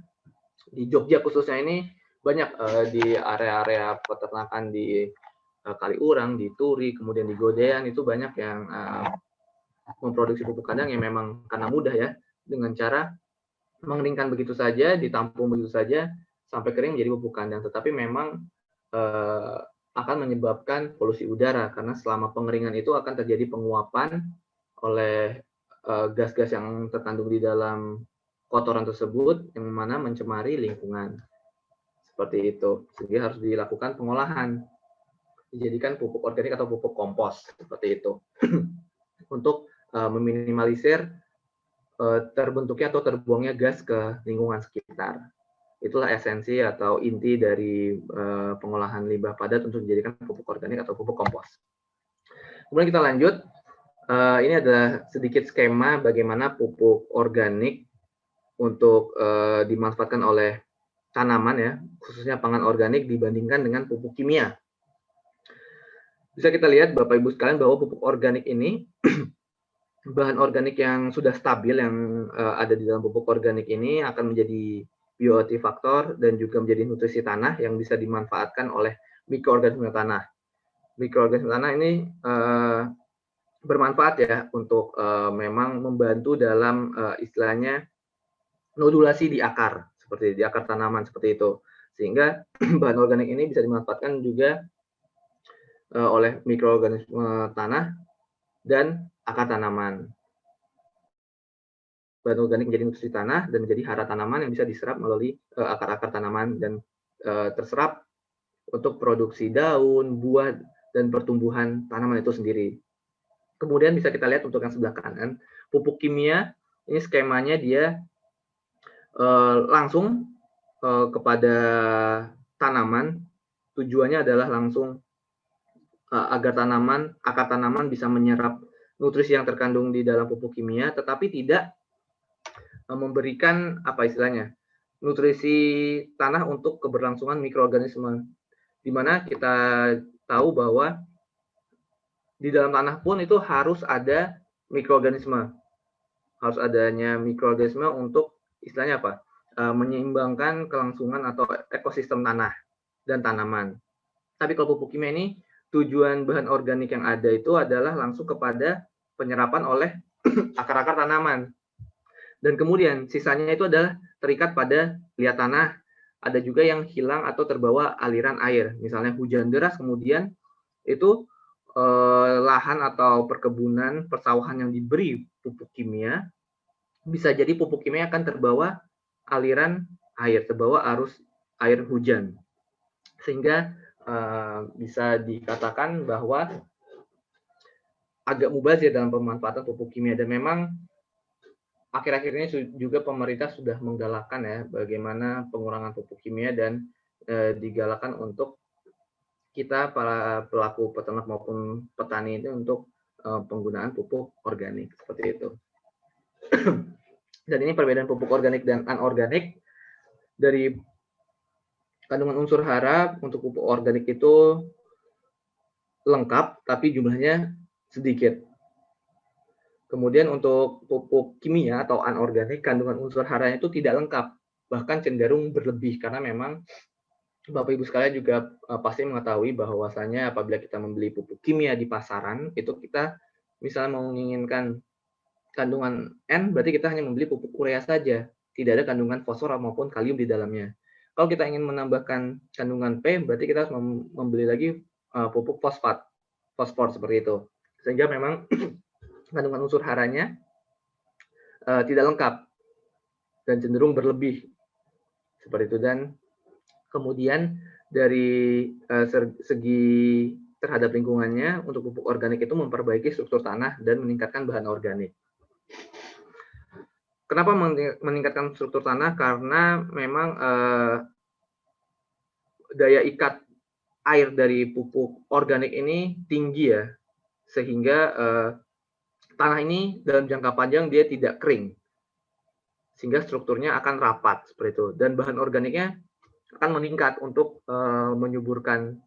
Di Jogja khususnya ini banyak di area-area peternakan di Kaliurang, di Turi, kemudian di Godean itu banyak yang memproduksi pupuk kandang yang memang karena mudah ya, dengan cara mengeringkan begitu saja, ditampung begitu saja sampai kering menjadi pupuk kandang. Tetapi memang akan menyebabkan polusi udara karena selama pengeringan itu akan terjadi penguapan oleh gas-gas yang terkandung di dalam kotoran tersebut yang mana mencemari lingkungan. Seperti itu. Sehingga harus dilakukan pengolahan. Dijadikan pupuk organik atau pupuk kompos. Seperti itu. Untuk meminimalisir terbentuknya atau terbuangnya gas ke lingkungan sekitar. Itulah esensi atau inti dari pengolahan limbah padat untuk dijadikan pupuk organik atau pupuk kompos. Kemudian kita lanjut. Ini adalah sedikit skema bagaimana pupuk organik untuk dimanfaatkan oleh tanaman ya, khususnya pangan organik dibandingkan dengan pupuk kimia. Bisa kita lihat Bapak Ibu sekalian bahwa pupuk organik ini bahan organik yang sudah stabil yang ada di dalam pupuk organik ini akan menjadi bioaktifaktor dan juga menjadi nutrisi tanah yang bisa dimanfaatkan oleh mikroorganisme tanah. Mikroorganisme tanah ini bermanfaat ya untuk memang membantu dalam istilahnya nodulasi di akar, seperti di akar tanaman seperti itu. Sehingga bahan organik ini bisa dimanfaatkan juga oleh mikroorganisme tanah dan akar tanaman. Bahan organik menjadi nutrisi tanah dan menjadi hara tanaman yang bisa diserap melalui akar-akar tanaman dan terserap untuk produksi daun, buah, dan pertumbuhan tanaman itu sendiri. Kemudian bisa kita lihat untuk yang sebelah kanan, pupuk kimia, ini skemanya dia langsung kepada tanaman. Tujuannya adalah langsung agar akar tanaman bisa menyerap nutrisi yang terkandung di dalam pupuk kimia, tetapi tidak memberikan nutrisi tanah untuk keberlangsungan mikroorganisme, di mana kita tahu bahwa di dalam tanah pun itu harus ada mikroorganisme, harus adanya mikroorganisme untuk menyeimbangkan kelangsungan atau ekosistem tanah dan tanaman. Tapi kalau pupuk kimia ini, tujuan bahan organik yang ada itu adalah langsung kepada penyerapan oleh akar-akar tanaman. Dan kemudian sisanya itu adalah terikat pada liat tanah. Ada juga yang hilang atau terbawa aliran air. Misalnya hujan deras, kemudian itu lahan atau perkebunan, persawahan yang diberi pupuk kimia, bisa jadi pupuk kimia akan terbawa aliran air, terbawa arus air hujan. Sehingga bisa dikatakan bahwa agak mubazir dalam pemanfaatan pupuk kimia, dan memang akhir-akhir ini juga pemerintah sudah menggalakkan ya bagaimana pengurangan pupuk kimia, dan digalakkan untuk kita para pelaku peternak maupun petani ini untuk penggunaan pupuk organik seperti itu. Dan ini perbedaan pupuk organik dan anorganik. Dari kandungan unsur hara untuk pupuk organik itu lengkap, tapi jumlahnya sedikit. Kemudian untuk pupuk kimia atau anorganik, kandungan unsur haranya itu tidak lengkap, bahkan cenderung berlebih, karena memang Bapak Ibu sekalian juga pasti mengetahui bahwasanya apabila kita membeli pupuk kimia di pasaran, itu kita misalnya menginginkan kandungan N, berarti kita hanya membeli pupuk urea saja, tidak ada kandungan fosfor maupun kalium di dalamnya. Kalau kita ingin menambahkan kandungan P, berarti kita harus membeli lagi pupuk fosfor seperti itu. Sehingga memang kandungan unsur haranya tidak lengkap dan cenderung berlebih seperti itu. Dan kemudian dari segi terhadap lingkungannya, untuk pupuk organik itu memperbaiki struktur tanah dan meningkatkan bahan organik. Kenapa meningkatkan struktur tanah? Karena memang daya ikat air dari pupuk organik ini tinggi ya, sehingga tanah ini dalam jangka panjang dia tidak kering, sehingga strukturnya akan rapat seperti itu, dan bahan organiknya akan meningkat untuk menyuburkan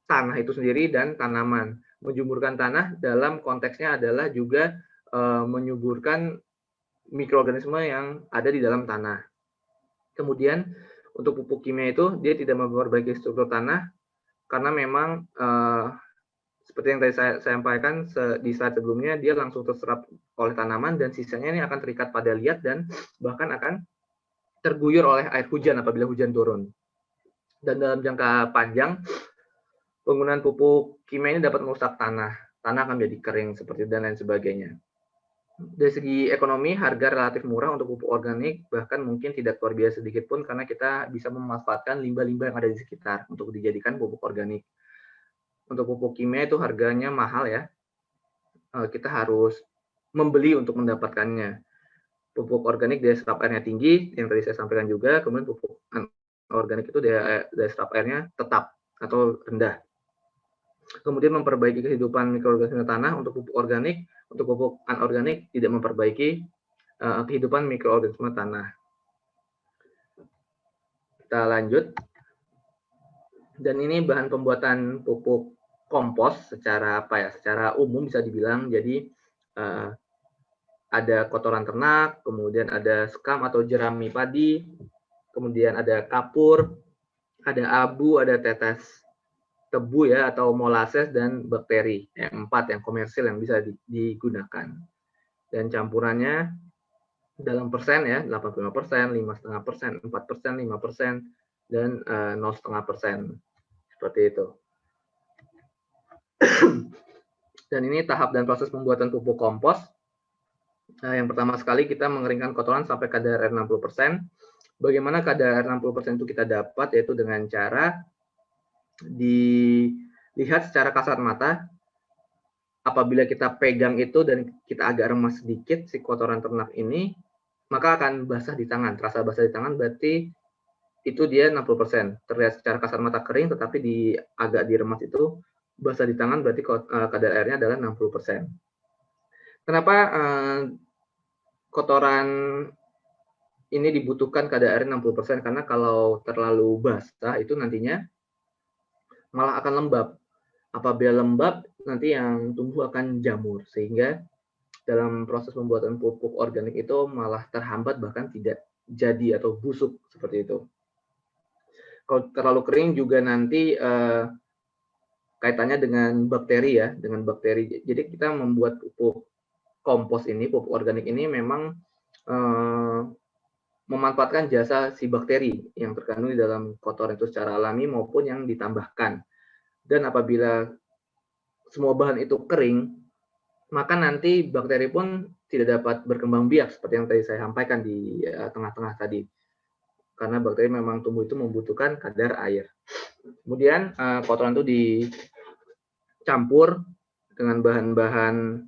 tanah itu sendiri dan tanaman. Menyuburkan tanah dalam konteksnya adalah juga menyuburkan mikroorganisme yang ada di dalam tanah. Kemudian untuk pupuk kimia itu dia tidak memperbaiki struktur tanah, karena memang seperti yang tadi saya sampaikan di slide sebelumnya, dia langsung terserap oleh tanaman, dan sisanya ini akan terikat pada liat dan bahkan akan terguyur oleh air hujan apabila hujan turun. Dan dalam jangka panjang, penggunaan pupuk kimia ini dapat merusak tanah akan menjadi kering seperti dan lain sebagainya. Dari segi ekonomi, harga relatif murah untuk pupuk organik, bahkan mungkin tidak luar biasa sedikit pun, karena kita bisa memanfaatkan limbah-limbah yang ada di sekitar untuk dijadikan pupuk organik. Untuk pupuk kimia itu harganya mahal ya, kita harus membeli untuk mendapatkannya. Pupuk organik daya serap airnya tinggi, yang tadi saya sampaikan juga. Kemudian pupuk organik itu daya serap airnya tetap atau rendah. Kemudian memperbaiki kehidupan mikroorganisme tanah untuk pupuk organik. Untuk pupuk anorganik tidak memperbaiki kehidupan mikroorganisme tanah. Kita lanjut. Dan ini bahan pembuatan pupuk kompos secara umum bisa dibilang. Jadi ada kotoran ternak, kemudian ada sekam atau jerami padi, kemudian ada kapur, ada abu, ada tetes tebu ya atau molasses, dan bakteri. 4 yang komersil yang bisa digunakan. Dan campurannya dalam persen ya, 85%, 5,5%, 4%, 5%, dan 0,5%. Seperti itu. Dan ini tahap dan proses pembuatan pupuk kompos. Yang pertama sekali kita mengeringkan kotoran sampai kadar air 60%. Bagaimana kadar air 60% itu kita dapat? Yaitu dengan cara dilihat secara kasat mata. Apabila kita pegang itu dan kita agak remas sedikit si kotoran ternak ini, maka akan basah di tangan. Terasa basah di tangan berarti itu dia 60%. Terlihat secara kasar mata kering, tetapi agak diremas itu basah di tangan berarti kadar airnya adalah 60%. Kenapa kotoran ini dibutuhkan kadar air 60%? Karena kalau terlalu basah itu nantinya malah akan lembab. Apabila lembab, nanti yang tumbuh akan jamur, sehingga dalam proses pembuatan pupuk organik itu malah terhambat, bahkan tidak jadi atau busuk seperti itu. Kalau terlalu kering juga nanti kaitannya dengan bakteri ya, dengan bakteri. Jadi kita membuat pupuk kompos ini, pupuk organik ini memang memanfaatkan jasa si bakteri yang terkandung di dalam kotoran itu secara alami maupun yang ditambahkan. Dan apabila semua bahan itu kering, maka nanti bakteri pun tidak dapat berkembang biak seperti yang tadi saya sampaikan di tengah-tengah tadi. Karena bakteri memang tumbuh itu membutuhkan kadar air. Kemudian kotoran itu dicampur dengan bahan-bahan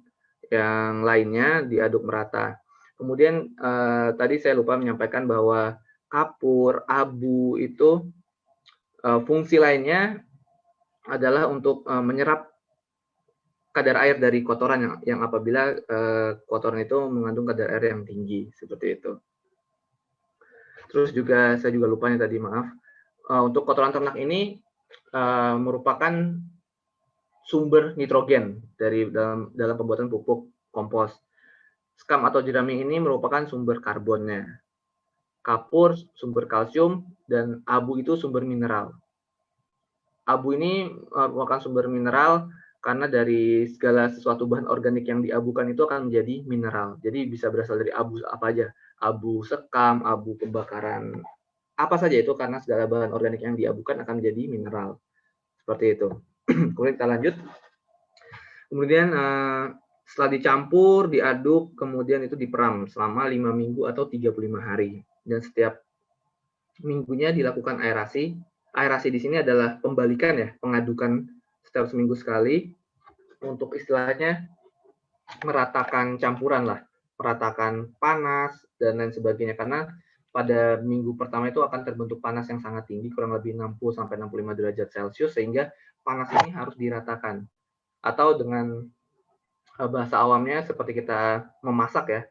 yang lainnya, diaduk merata. Kemudian tadi saya lupa menyampaikan bahwa kapur, abu itu fungsi lainnya adalah untuk menyerap kadar air dari kotoran yang apabila kotoran itu mengandung kadar air yang tinggi, seperti itu. Terus juga saya juga lupa nih tadi, maaf. Untuk kotoran ternak ini merupakan sumber nitrogen dari dalam pembuatan pupuk kompos. Skam atau jerami ini merupakan sumber karbonnya. Kapur sumber kalsium dan abu itu sumber mineral. Abu ini merupakan sumber mineral karena dari segala sesuatu bahan organik yang diabukan itu akan menjadi mineral. Jadi bisa berasal dari abu apa aja. Abu sekam, abu pembakaran, apa saja itu, karena segala bahan organik yang diabukan akan menjadi mineral. Seperti itu. Kemudian kita lanjut. Kemudian setelah dicampur, diaduk, kemudian itu diperam selama 5 minggu atau 35 hari. Dan setiap minggunya dilakukan aerasi. Aerasi di sini adalah pembalikan ya, pengadukan setiap seminggu sekali untuk istilahnya meratakan campuran lah, meratakan panas dan lain sebagainya, karena pada minggu pertama itu akan terbentuk panas yang sangat tinggi, kurang lebih 60 sampai 65 derajat Celcius, sehingga panas ini harus diratakan. Atau dengan bahasa awamnya seperti kita memasak ya,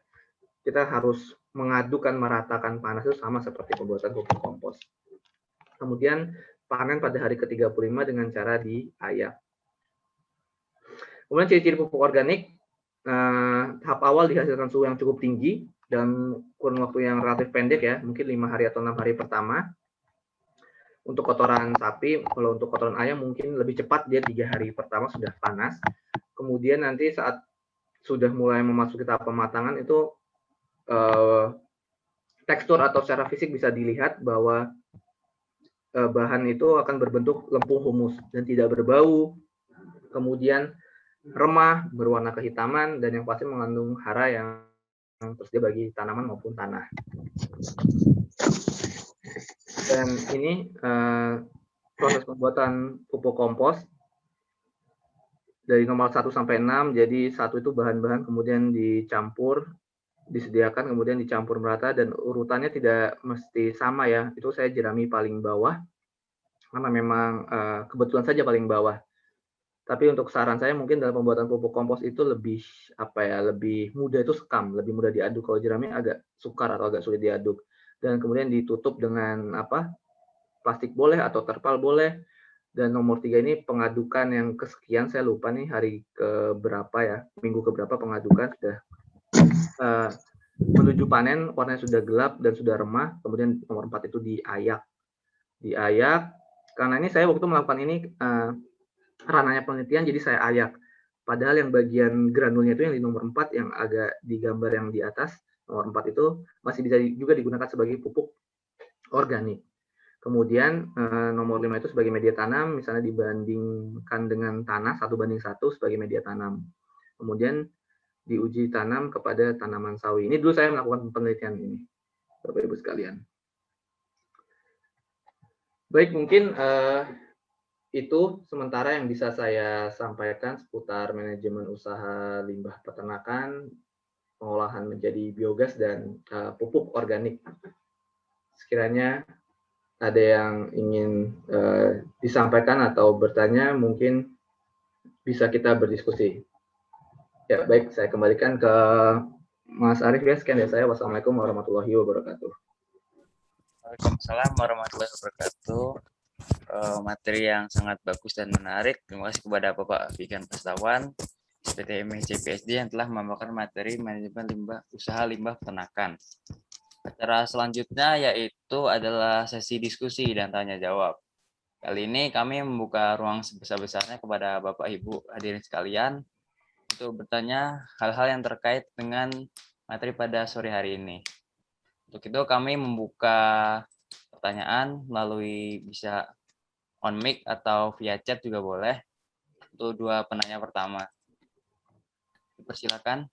kita harus mengadukan, meratakan panas itu sama seperti pembuatan pupuk kompos. Kemudian panen pada hari ke-35 dengan cara diayak. Kemudian ciri-ciri pupuk organik, tahap awal dihasilkan suhu yang cukup tinggi dan kurun waktu yang relatif pendek ya, mungkin 5 hari atau 6 hari pertama. Untuk kotoran sapi, kalau untuk kotoran ayam mungkin lebih cepat, dia 3 hari pertama sudah panas. Kemudian nanti saat sudah mulai memasuki tahap pematangan itu tekstur atau secara fisik bisa dilihat bahwa bahan itu akan berbentuk lempung humus dan tidak berbau. Kemudian remah, berwarna kehitaman, dan yang pasti mengandung hara yang tersedia bagi tanaman maupun tanah. Dan ini proses pembuatan pupuk kompos dari nomor 1 sampai 6. Jadi 1 itu bahan-bahan, kemudian dicampur, disediakan, kemudian dicampur merata, dan urutannya tidak mesti sama ya. Itu saya jerami paling bawah karena memang kebetulan saja paling bawah. Tapi untuk saran saya mungkin dalam pembuatan pupuk kompos itu lebih lebih mudah itu sekam, lebih mudah diaduk. Kalau jerami agak sukar atau agak sulit diaduk. Dan kemudian ditutup dengan plastik boleh atau terpal boleh. Dan nomor 3 ini pengadukan yang kesekian, saya lupa nih hari keberapa ya, minggu keberapa pengadukan, sudah menuju panen, warnanya sudah gelap dan sudah remah. Kemudian nomor 4 itu diayak. Karena ini saya waktu melakukan ini ranahnya penelitian, jadi saya ayak. Padahal yang bagian granulnya itu yang di nomor 4, yang agak digambar yang di atas, nomor 4 itu masih bisa juga digunakan sebagai pupuk organik. Kemudian nomor 5 itu sebagai media tanam, misalnya dibandingkan dengan tanah 1:1 sebagai media tanam. Kemudian diuji tanam kepada tanaman sawi. Ini dulu saya melakukan penelitian ini, Bapak Ibu sekalian. Baik, mungkin itu sementara yang bisa saya sampaikan seputar manajemen usaha limbah peternakan pengolahan menjadi biogas dan pupuk organik. Sekiranya ada yang ingin disampaikan atau bertanya, mungkin bisa kita berdiskusi. Ya, baik, saya kembalikan ke Mas Arief ya, sekian dari saya. Wassalamualaikum warahmatullahi wabarakatuh. Waalaikumsalam warahmatullahi wabarakatuh. Materi yang sangat bagus dan menarik. Terima kasih kepada Bapak Fikan Pastawan, SPTM CPSD yang telah membawakan materi manajemen usaha limbah peternakan. Acara selanjutnya yaitu adalah sesi diskusi dan tanya jawab. Kali ini kami membuka ruang sebesar-besarnya kepada Bapak Ibu hadirin sekalian untuk bertanya hal-hal yang terkait dengan materi pada sore hari ini. Untuk itu kami membuka pertanyaan melalui bisa on mic atau via chat juga boleh untuk dua penanya pertama. Dipersilakan.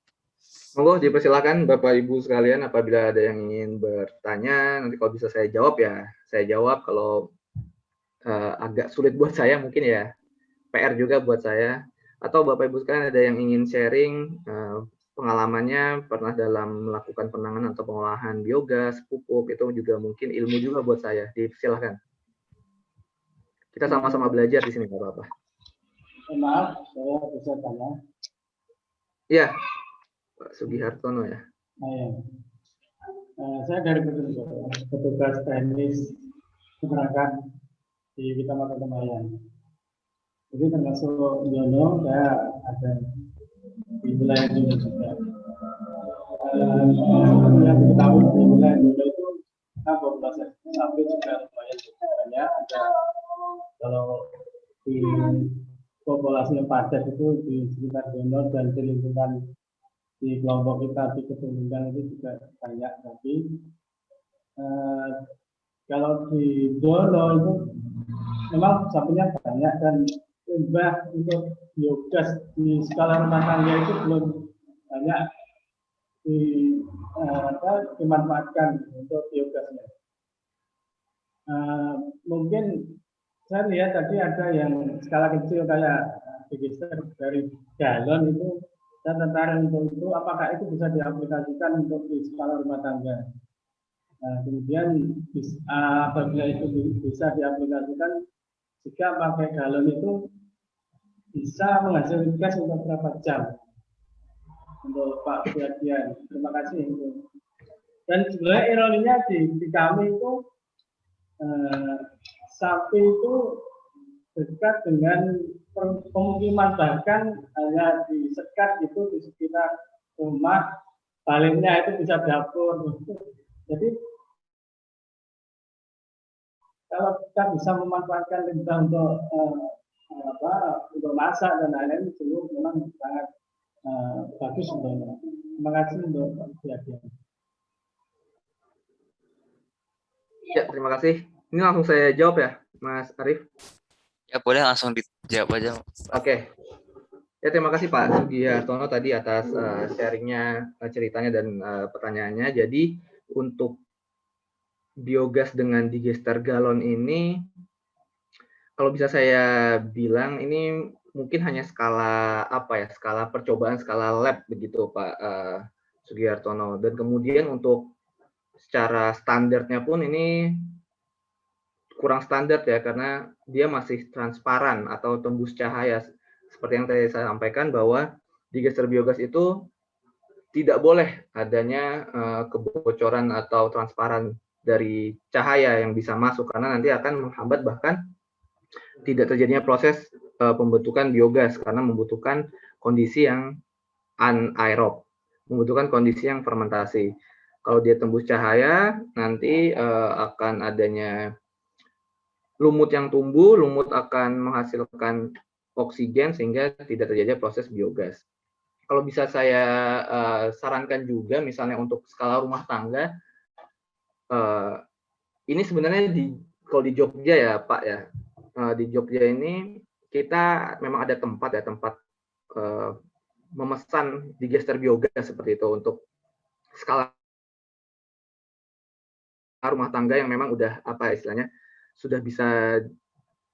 Monggo dipersilakan Bapak Ibu sekalian, apabila ada yang ingin bertanya, nanti kalau bisa saya jawab ya, saya jawab. Kalau agak sulit buat saya mungkin ya PR juga buat saya. Atau Bapak Ibu sekalian ada yang ingin sharing pengalamannya pernah dalam melakukan penanganan atau pengolahan biogas, pupuk, itu juga mungkin ilmu juga buat saya. Dipersilakan. Kita sama-sama belajar di sini, nggak apa-apa. Maaf, saya bisa tanya. Iya, Pak Sugihartono ya. Saya dari petugas teknis peternakan di Kecamatan Kemayan. Jadi termasuk Yono, saya ada di wilayah Yono juga. Yang diketahui di wilayah Yono itu populasi sapi juga lumayan banyak. Ada kalau di populasi yang padat itu di sekitar Yono dan di lingkungan di kelompok kita di Kedunggang itu juga banyak, tapi kalau di Yono itu memang sapinya banyak dan limbah untuk biogas di skala rumah tangga itu belum banyak dimanfaatkan untuk biogasnya. Mungkin saya lihat tadi ada yang skala kecil kayak digester dari galon itu. Saya tertarik untuk itu, apakah itu bisa diaplikasikan untuk di skala rumah tangga. Nah, kemudian apabila itu bisa diaplikasikan, jika pakai galon itu bisa menghasilkan gas untuk berapa jam? Untuk Pak Fiadian, terima kasih. Dan sebenarnya ironinya di kami itu sapi itu dekat dengan pemukiman, bahkan hanya disekat itu di sekitar rumah, baliknya itu bisa dapur. Jadi kalau kita bisa memanfaatkan limbah untuk masak dan lain-lain, itu memang sangat bagus sebenarnya. Terima kasih untuk perhatian. Ya, terima kasih. Ini langsung saya jawab ya, Mas Arief. Ya, boleh langsung dijawab aja. Oke. Ya, terima kasih Pak Sugihartono tadi atas sharingnya, ceritanya dan pertanyaannya. Jadi untuk biogas dengan digester galon ini, kalau bisa saya bilang ini mungkin hanya skala skala percobaan, skala lab begitu Pak Sugihartono. Dan kemudian untuk secara standarnya pun ini kurang standar ya, karena dia masih transparan atau tembus cahaya. Seperti yang tadi saya sampaikan bahwa digester biogas itu tidak boleh adanya kebocoran atau transparan dari cahaya yang bisa masuk, karena nanti akan menghambat bahkan tidak terjadinya proses pembentukan biogas, karena membutuhkan kondisi yang anaerob, membutuhkan kondisi yang fermentasi. Kalau dia tembus cahaya, nanti akan adanya lumut yang tumbuh, lumut akan menghasilkan oksigen sehingga tidak terjadi proses biogas. Kalau bisa saya sarankan juga, misalnya untuk skala rumah tangga, ini sebenarnya kalau di Jogja ya Pak ya, di Jogja ini kita memang ada tempat memesan digester biogas seperti itu untuk skala rumah tangga yang memang udah istilahnya sudah bisa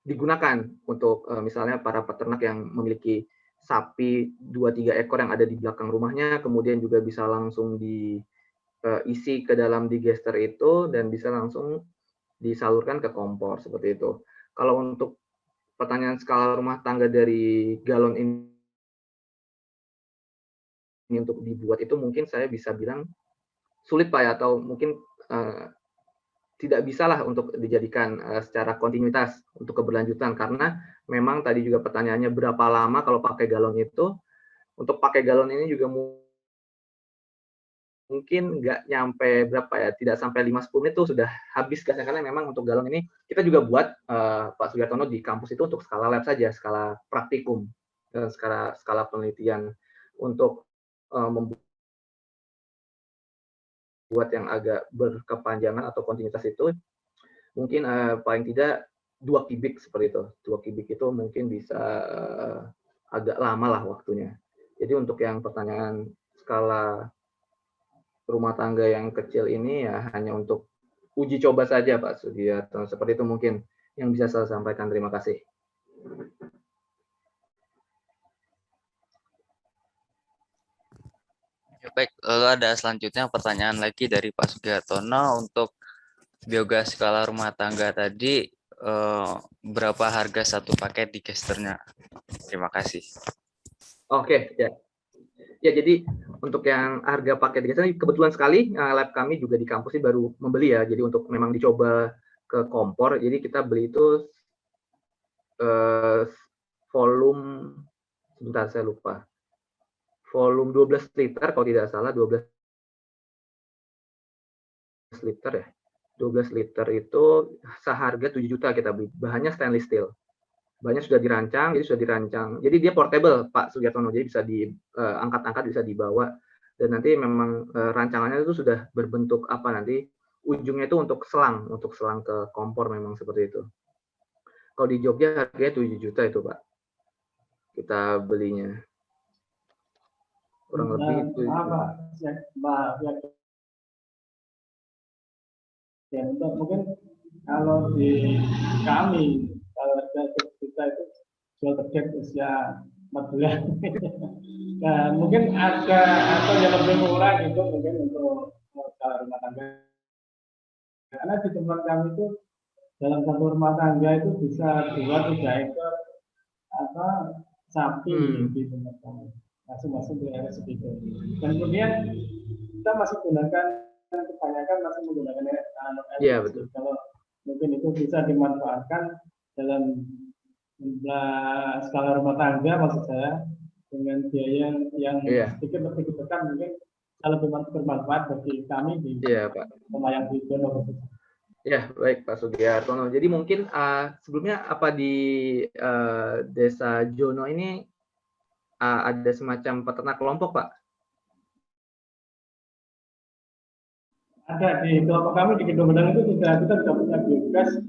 digunakan untuk misalnya para peternak yang memiliki sapi 2-3 ekor yang ada di belakang rumahnya, kemudian juga bisa langsung diisi ke dalam digester itu dan bisa langsung disalurkan ke kompor seperti itu. Kalau untuk pertanyaan skala rumah tangga dari galon ini untuk dibuat itu mungkin saya bisa bilang sulit Pak ya, atau mungkin tidak bisalah untuk dijadikan secara kontinuitas untuk keberlanjutan, karena memang tadi juga pertanyaannya berapa lama kalau pakai galon itu. Untuk pakai galon ini juga mungkin nggak nyampe berapa ya, tidak sampai 5-10 menit itu sudah habis gasnya, karena memang untuk galon ini kita juga buat Pak Sugiartono di kampus itu untuk skala lab saja, skala praktikum dan skala penelitian. Untuk membuat yang agak berkepanjangan atau kontinuitas itu mungkin paling tidak 2 kubik seperti itu. 2 kubik itu mungkin bisa agak lama lah waktunya. Jadi untuk yang pertanyaan skala rumah tangga yang kecil ini ya hanya untuk uji coba saja Pak Sugiarto. Seperti itu mungkin yang bisa saya sampaikan. Terima kasih. Baik, lalu ada selanjutnya pertanyaan lagi dari Pak Sugiartono. Untuk biogas skala rumah tangga tadi, berapa harga satu paket digesternya? Terima kasih. Oke, ya. Ya, jadi untuk yang harga paket digester, kebetulan sekali lab kami juga di kampus ini baru membeli ya. Jadi untuk memang dicoba ke kompor, jadi kita beli itu volume, sebentar saya lupa, volume 12 liter kalau tidak salah, 12 liter ya. 12 liter itu seharga 7 juta kita beli. Bahannya stainless steel. Bahannya sudah dirancang, jadi dia portable Pak Sugiartono, jadi bisa diangkat-angkat, bisa dibawa, dan nanti memang rancangannya itu sudah berbentuk apa, nanti ujungnya itu untuk selang ke kompor, memang seperti itu. Kalau di Jogja harganya 7 juta itu Pak, kita belinya. Kurang lebih itu. Ya, untuk mungkin kalau di kami, kalau harga kita itu jual terjadi usia 4 bulan. Nah, mungkin ada atau yang lebih murah gitu mungkin untuk skala rumah tangga. Karena di tempat kami itu dalam satu rumah tangga itu bisa 2-3 ekor apa sapi di tempat kami. Masing-masing di area segitu. Dan kemudian kita masih gunakan, kebanyakan masih menggunakan Iya, betul. Kalau mungkin itu bisa dimanfaatkan dalam skala rumah tangga, maksud saya, dengan biaya yang sedikit lebih ditekan, mungkin lebih bermanfaat bagi kami di Pemayang di Jono. Ya, baik Pak Sugiartono. Jadi mungkin sebelumnya apa di Desa Jono ini ada semacam peternak kelompok Pak? Ada di kelompok kami di Kedung Benang itu kita sudah punya biogas,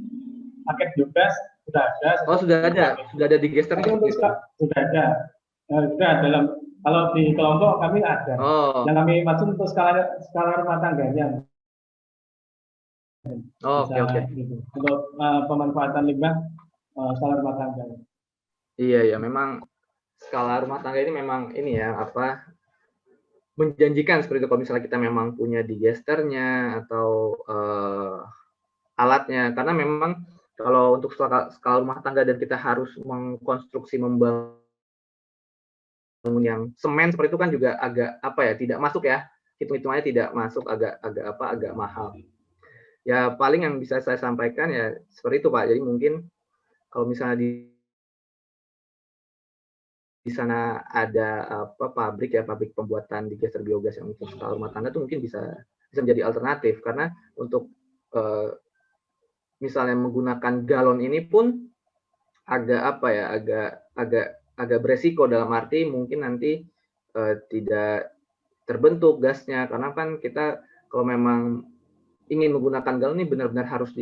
paket biogas sudah ada. Oh, sudah ada di gesternya. Sudah ada. Sudah dalam, kalau di kelompok kami ada. Oh. Yang kami maksud untuk skala rumah tangganya. Oke. Untuk pemanfaatan limbah skala rumah tangga. Iya, memang skala rumah tangga ini memang ini ya, apa, menjanjikan seperti itu kalau misalnya kita memang punya digesternya atau alatnya, karena memang kalau untuk skala rumah tangga dan kita harus mengkonstruksi, membangun yang semen seperti itu kan juga agak apa ya, tidak masuk ya, hitung-hitungannya tidak masuk, agak mahal. Ya paling yang bisa saya sampaikan ya seperti itu Pak. Jadi mungkin kalau misalnya di sana ada pabrik pembuatan digester biogas yang untuk skala rumah tangga itu mungkin bisa menjadi alternatif, karena untuk misalnya menggunakan galon ini pun agak beresiko, dalam arti mungkin nanti tidak terbentuk gasnya, karena kan kita kalau memang ingin menggunakan galon ini benar-benar harus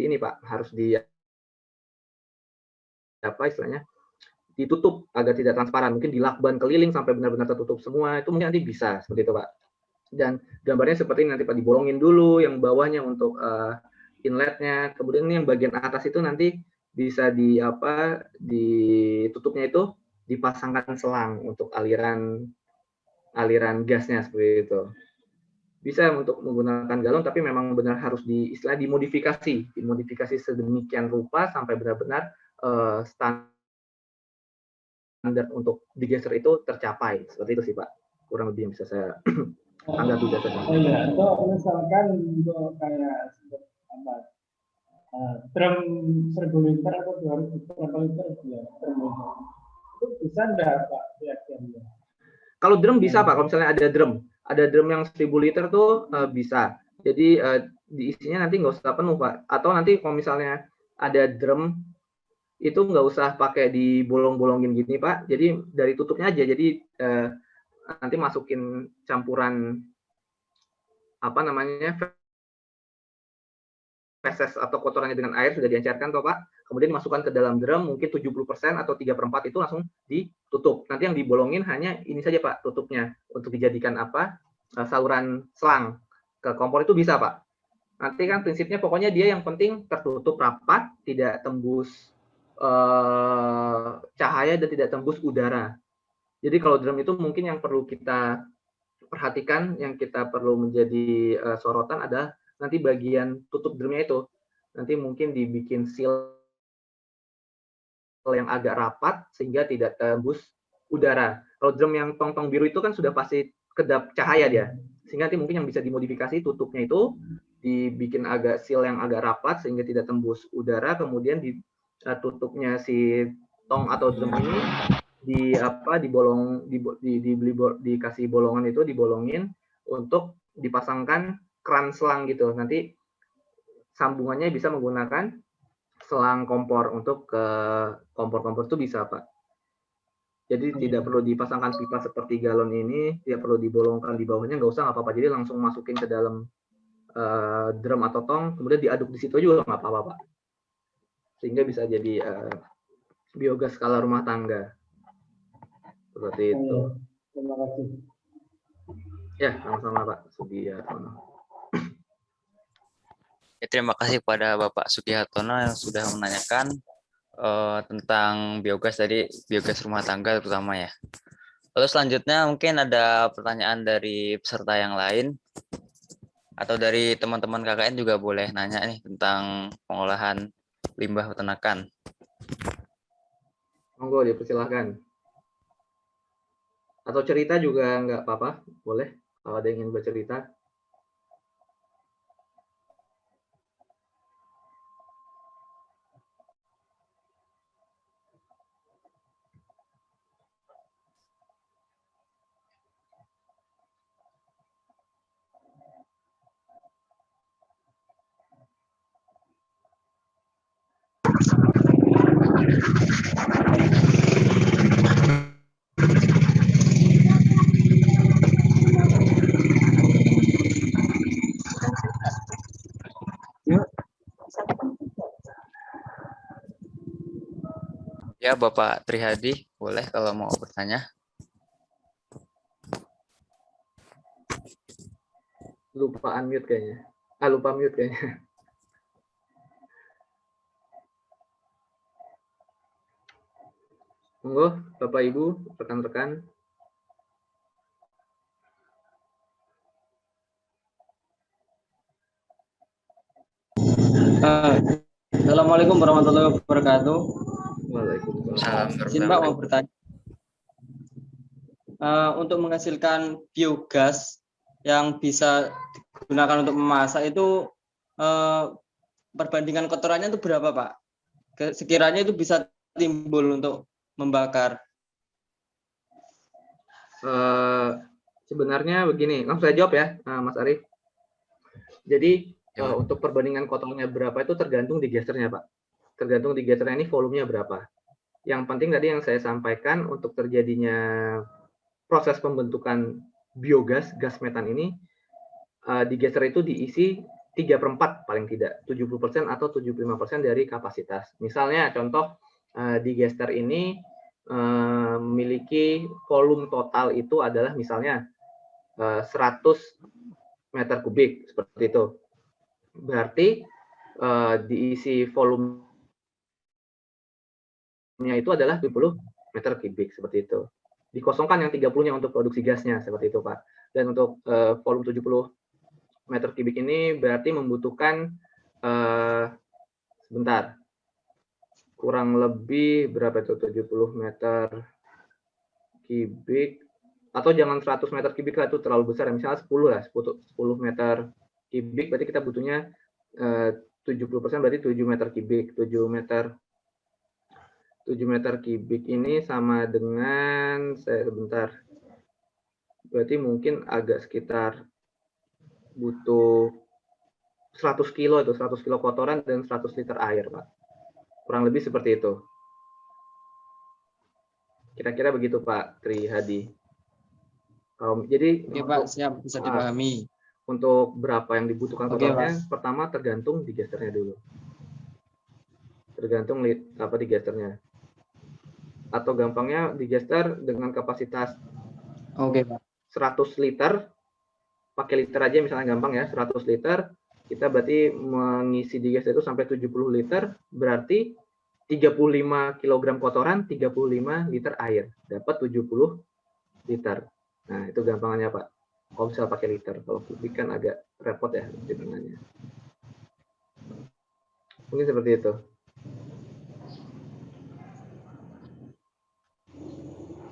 istilahnya ditutup agar tidak transparan, mungkin dilakban keliling sampai benar-benar tertutup semua, itu mungkin nanti bisa seperti itu Pak. Dan gambarnya seperti ini nanti Pak, dibolongin dulu yang bawahnya untuk inletnya, kemudian yang bagian atas itu nanti bisa ditutupnya itu dipasangkan selang untuk aliran gasnya seperti itu. Bisa untuk menggunakan galon, tapi memang benar harus dimodifikasi sedemikian rupa sampai benar-benar standar untuk digeser itu tercapai. Seperti itu sih Pak, kurang lebih yang bisa saya tanggapi jasa. Iya, atau misalkan untuk kayak apa, drum 1000 liter atau 200 liter ya, itu bisa enggak Pak kira-kira? Kalau drum bisa Pak, kalau misalnya ada drum yang 1000 liter tuh bisa. Jadi diisinya nanti nggak usah penuh Pak. Atau nanti kalau misalnya ada drum itu nggak usah pakai dibolong-bolongin gini Pak. Jadi dari tutupnya aja. Jadi nanti masukin campuran apa namanya feses atau kotorannya dengan air sudah diencerkan toh Pak. Kemudian dimasukkan ke dalam drum mungkin 70% atau 3/4 itu langsung ditutup. Nanti yang dibolongin hanya ini saja Pak tutupnya untuk dijadikan apa? Saluran selang ke kompor itu bisa Pak. Nanti kan prinsipnya pokoknya dia yang penting tertutup rapat, tidak tembus cahaya dan tidak tembus udara. Jadi kalau drum itu mungkin yang perlu kita perhatikan, yang kita perlu menjadi sorotan adalah nanti bagian tutup drumnya itu. Nanti mungkin dibikin seal yang agak rapat sehingga tidak tembus udara. Kalau drum yang tong-tong biru itu kan sudah pasti kedap cahaya dia. Sehingga nanti mungkin yang bisa dimodifikasi tutupnya itu dibikin agak seal yang agak rapat sehingga tidak tembus udara, kemudian di tutupnya si tong atau drum ini dikasih bolongan itu, dibolongin untuk dipasangkan keran selang gitu. Nanti sambungannya bisa menggunakan selang kompor untuk ke kompor-kompor itu bisa Pak. Jadi tidak perlu dipasangkan pipa seperti galon ini, tidak perlu dibolongkan di bawahnya, nggak usah, nggak apa-apa. Jadi langsung masukin ke dalam drum atau tong, kemudian diaduk di situ juga nggak apa-apa Pak. Sehingga bisa jadi biogas skala rumah tangga. Seperti itu. Terima kasih. Ya, sama-sama Pak Sugihartono. Ya, terima kasih kepada Bapak Sugihartono yang sudah menanyakan tentang biogas tadi, biogas rumah tangga terutama ya. Lalu selanjutnya mungkin ada pertanyaan dari peserta yang lain atau dari teman-teman KKN juga boleh nanya nih tentang pengolahan limbah peternakan. Monggo dipersilahkan. Atau cerita juga nggak apa-apa, boleh kalau ada yang ingin bercerita. Ya, Bapak Trihadi, boleh kalau mau bertanya. Lupa unmute kayaknya. Lupa mute kayaknya. Monggo, Bapak Ibu, rekan-rekan. Assalamualaikum warahmatullahi wabarakatuh. Waalaikumsalam. Izin Pak mau bertanya. Untuk menghasilkan biogas yang bisa digunakan untuk memasak itu perbandingan kotorannya itu berapa Pak? Sekiranya itu bisa timbul untuk membakar. Sebenarnya begini, langsung saya jawab ya, Mas Arief. Jadi untuk perbandingan kotornya berapa itu tergantung digesernya Pak. Tergantung digesernya ini volumenya berapa. Yang penting tadi yang saya sampaikan untuk terjadinya proses pembentukan biogas, gas metan ini, digeser itu diisi 3/4 paling tidak, 70% atau 75% dari kapasitas. Misalnya contoh digester ini memiliki volume total itu adalah misalnya 100 meter kubik, seperti itu. Berarti diisi volumenya itu adalah 70 meter kubik seperti itu. Dikosongkan yang 30-nya untuk produksi gasnya seperti itu, Pak. Dan untuk volume 70 meter kubik ini berarti membutuhkan sebentar. Kurang lebih berapa itu 70 meter kubik atau jangan 100 meter kubik lah, itu terlalu besar. Misalnya 10 lah, 10 meter kubik berarti kita butuhnya 70% berarti 7 meter kubik. 7 meter kubik ini sama dengan, saya sebentar, berarti mungkin agak sekitar butuh 100 kilo itu, 100 kilo kotoran dan 100 liter air, Pak. Kurang lebih seperti itu. Kira-kira begitu, Pak Tri Hadi. Jadi Oke, Pak, siap, bisa dipahami. untuk berapa yang dibutuhkan Oke, totalnya, Mas. pertama tergantung digesternya dulu. Tergantung digesternya. Atau gampangnya digester dengan kapasitas Oke, Pak. 100 liter, pakai liter aja misalnya gampang ya, 100 liter, kita berarti mengisi digester itu sampai 70 liter, berarti 35 kg kotoran, 35 liter air, dapat 70 liter. Nah, itu gampangnya, Pak. Kalau bisa pakai liter, kalau kubik kan agak repot ya hitungannya. Mungkin seperti itu.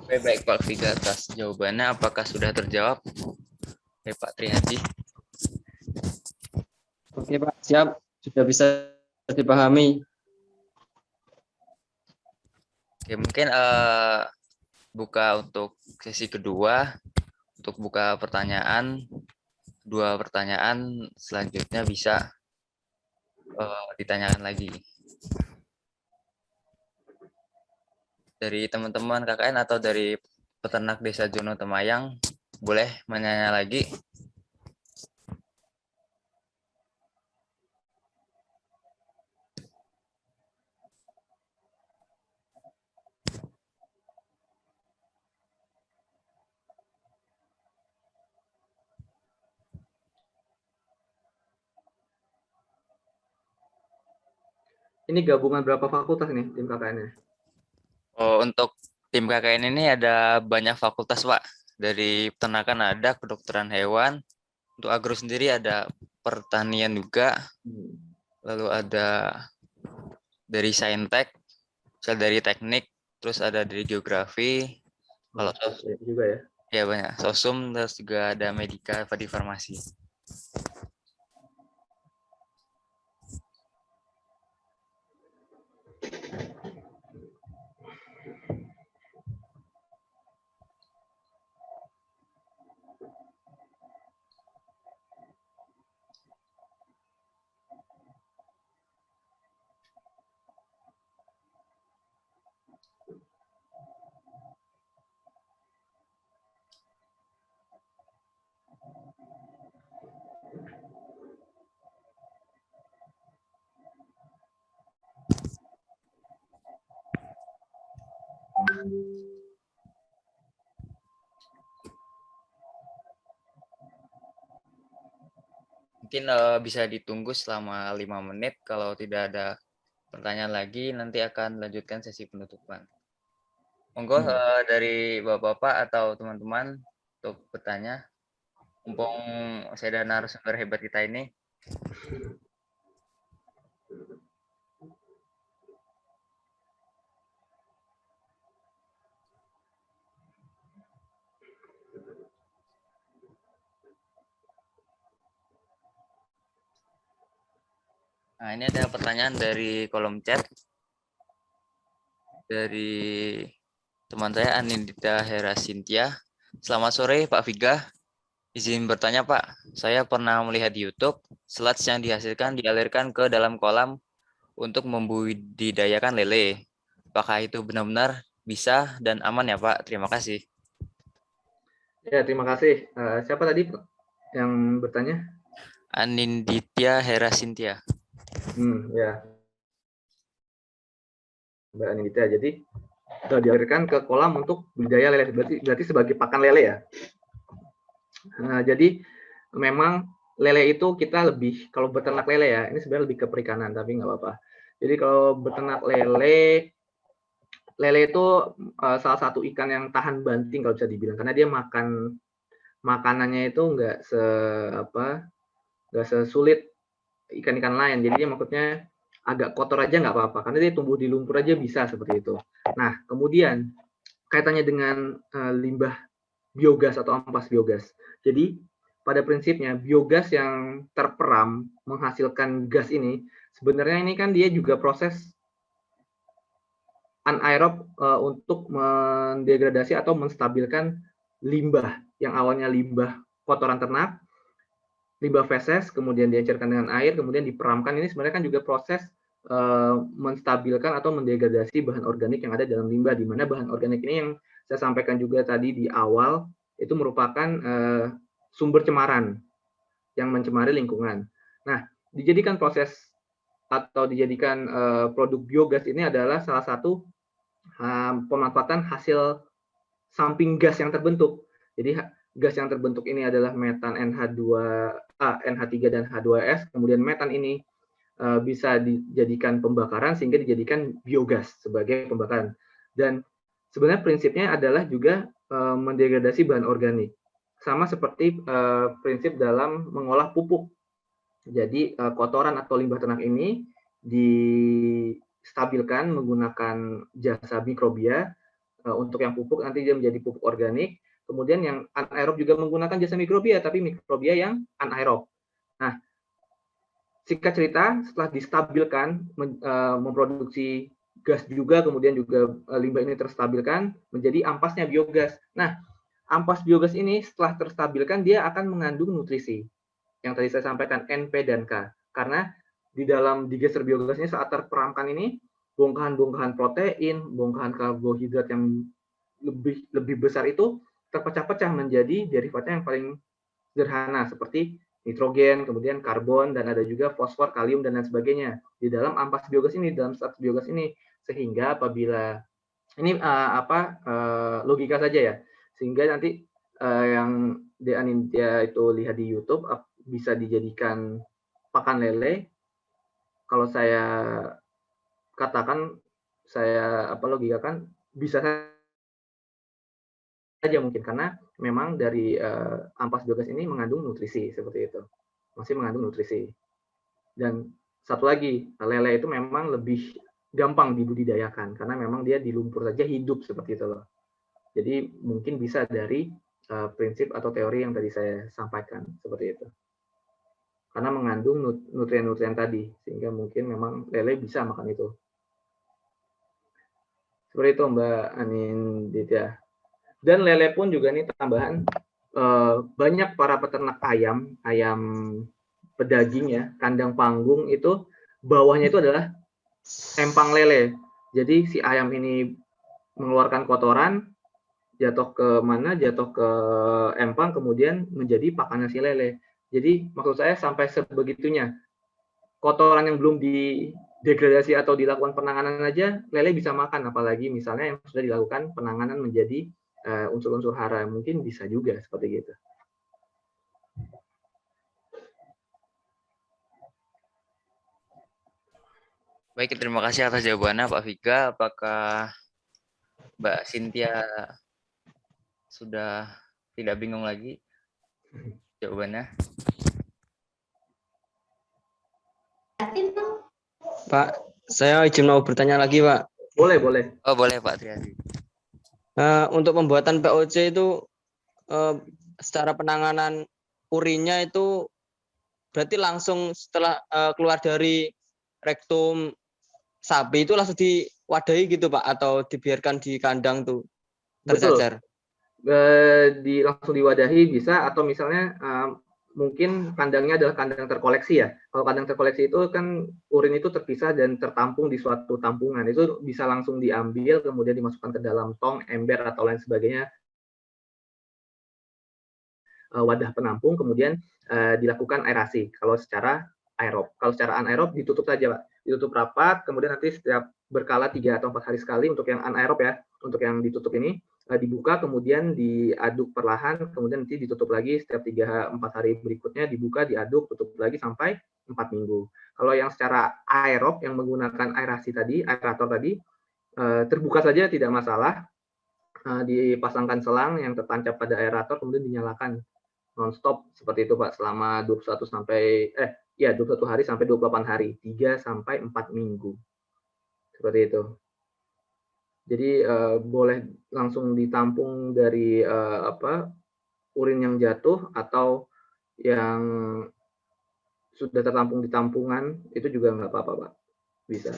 Oke, baik Pak Figa atas jawabannya. Apakah sudah terjawab? Oke, Pak Trihadi. Oke, Pak, siap. Sudah bisa dipahami. Oke, mungkin buka untuk sesi kedua. Untuk buka pertanyaan, 2 pertanyaan selanjutnya bisa ditanyakan lagi. Dari teman-teman KKN atau dari peternak Desa Jono Temayang, boleh menanya lagi. Ini gabungan berapa fakultas nih tim KKN-nya? Oh, untuk tim KKN ini ada banyak fakultas, Pak. Dari peternakan ada, kedokteran hewan. Untuk agro sendiri ada pertanian juga. Lalu ada dari saintek, dari teknik, terus ada dari geografi. Kalau juga ya. Ya banyak. Sosum, terus juga ada medika, di farmasi. Mungkin bisa ditunggu selama 5 menit. Kalau tidak ada pertanyaan lagi, nanti akan lanjutkan sesi penutupan. Monggo dari Bapak-Bapak atau teman-teman untuk bertanya. Mumpung saya dan narasumber hebat kita ini. Nah, ini ada pertanyaan dari kolom chat. Dari teman saya Anindita Hera Cynthia. Selamat sore Pak Viga. Izin bertanya Pak, saya pernah melihat di YouTube sludge yang dihasilkan dialirkan ke dalam kolam untuk membudidayakan lele. Apakah itu benar-benar bisa dan aman ya Pak? Terima kasih. Ya, terima kasih. Siapa tadi yang bertanya? Anindita Hera Cynthia. Ya. Mbak Anindita, jadi dialirkan ke kolam untuk budidaya lele, berarti sebagai pakan lele ya. Nah, jadi memang lele itu kita lebih, kalau beternak lele ya, ini sebenarnya lebih ke perikanan, tapi nggak apa-apa. Jadi kalau beternak lele, lele itu salah satu ikan yang tahan banting kalau bisa dibilang, karena dia makanannya itu nggak sesulit ikan-ikan lain. Jadi dia maksudnya agak kotor aja nggak apa-apa, karena dia tumbuh di lumpur aja bisa seperti itu. Nah, kemudian kaitannya dengan limbah biogas atau ampas biogas. Jadi pada prinsipnya biogas yang terperam menghasilkan gas ini, sebenarnya ini kan dia juga proses anaerob untuk mendegradasi atau menstabilkan limbah yang awalnya limbah kotoran ternak, limbah feses, kemudian dicairkan dengan air, kemudian diperamkan. Ini sebenarnya kan juga proses menstabilkan atau mendegradasi bahan organik yang ada dalam limbah, di mana bahan organik ini yang saya sampaikan juga tadi di awal, itu merupakan sumber cemaran yang mencemari lingkungan. Nah, dijadikan proses atau dijadikan produk biogas ini adalah salah satu pemanfaatan hasil samping gas yang terbentuk. Jadi gas yang terbentuk ini adalah metan NH3 dan H2S, kemudian metan ini bisa dijadikan pembakaran sehingga dijadikan biogas sebagai pembakaran. Dan sebenarnya prinsipnya adalah juga mendegradasi bahan organik. Sama seperti prinsip dalam mengolah pupuk. Jadi kotoran atau limbah ternak ini distabilkan menggunakan jasa mikrobia. Untuk yang pupuk nanti dia menjadi pupuk organik. Kemudian yang anaerob juga menggunakan jasa mikrobia, tapi mikrobia yang anaerob. Nah, singkat cerita, setelah distabilkan, memproduksi gas juga, kemudian juga limbah ini terstabilkan, menjadi ampasnya biogas. Nah, ampas biogas ini setelah terstabilkan, dia akan mengandung nutrisi. Yang tadi saya sampaikan, N, P, dan K. Karena di dalam digester biogas ini saat terperamkan ini, bongkahan-bongkahan protein, bongkahan karbohidrat yang lebih besar itu terpecah-pecah menjadi derivatnya yang paling sederhana, seperti nitrogen, kemudian karbon, dan ada juga fosfor, kalium, dan lain sebagainya di dalam ampas biogas ini, dalam status biogas ini. Sehingga apabila ini logika saja ya, sehingga nanti yang Deanindya itu lihat di YouTube bisa dijadikan pakan lele. Kalau saya katakan, saya logikakan bisa saja mungkin, karena memang dari ampas biogas ini mengandung nutrisi seperti itu, masih mengandung nutrisi. Dan satu lagi, lele itu memang lebih gampang dibudidayakan karena memang dia di lumpur saja hidup seperti itu loh. Jadi mungkin bisa dari prinsip atau teori yang tadi saya sampaikan seperti itu, karena mengandung nutrien-nutrien tadi, sehingga mungkin memang lele bisa makan itu. Seperti itu Mbak Anindya. Dan lele pun juga ini tambahan, banyak para peternak ayam pedaging ya, kandang panggung itu bawahnya itu adalah empang lele. Jadi si ayam ini mengeluarkan kotoran, jatuh ke mana? Jatuh ke empang, kemudian menjadi pakannya si lele. Jadi maksud saya sampai sebegitunya, kotoran yang belum didegradasi atau dilakukan penanganan aja lele bisa makan, apalagi misalnya yang sudah dilakukan penanganan menjadi unsur-unsur hara, mungkin bisa juga seperti gitu. Baik, terima kasih atas jawabannya Pak Vika. Apakah Mbak Cynthia sudah tidak bingung lagi jawabannya? Pak, saya izin mau bertanya lagi, Pak. Boleh, boleh. Oh, boleh Pak Triadi. Untuk pembuatan POC itu secara penanganan urinnya itu berarti langsung setelah keluar dari rektum sapi itu langsung diwadahi gitu Pak, atau dibiarkan di kandang tuh tercecer? Langsung diwadahi bisa, atau misalnya mungkin kandangnya adalah kandang terkoleksi ya. Kalau kandang terkoleksi itu kan urin itu terpisah dan tertampung di suatu tampungan. Itu bisa langsung diambil, kemudian dimasukkan ke dalam tong, ember, atau lain sebagainya, wadah penampung, kemudian dilakukan aerasi. Kalau secara aerob. Kalau secara anaerob ditutup saja, Pak. Ditutup rapat, kemudian nanti setiap berkala 3 atau 4 hari sekali untuk yang anaerob ya. Untuk yang ditutup ini dibuka, kemudian diaduk perlahan, kemudian nanti ditutup lagi setiap 3-4 hari berikutnya, dibuka, diaduk, tutup lagi sampai 4 minggu. Kalau yang secara aerob yang menggunakan aerasi tadi, aerator tadi, terbuka saja tidak masalah, dipasangkan selang yang tertancap pada aerator kemudian dinyalakan nonstop seperti itu Pak selama 21 hari sampai 28 hari, 3 sampai 4 minggu. Seperti itu. Jadi boleh langsung ditampung dari urin yang jatuh atau yang sudah tertampung di tampungan itu juga nggak apa-apa Pak, bisa.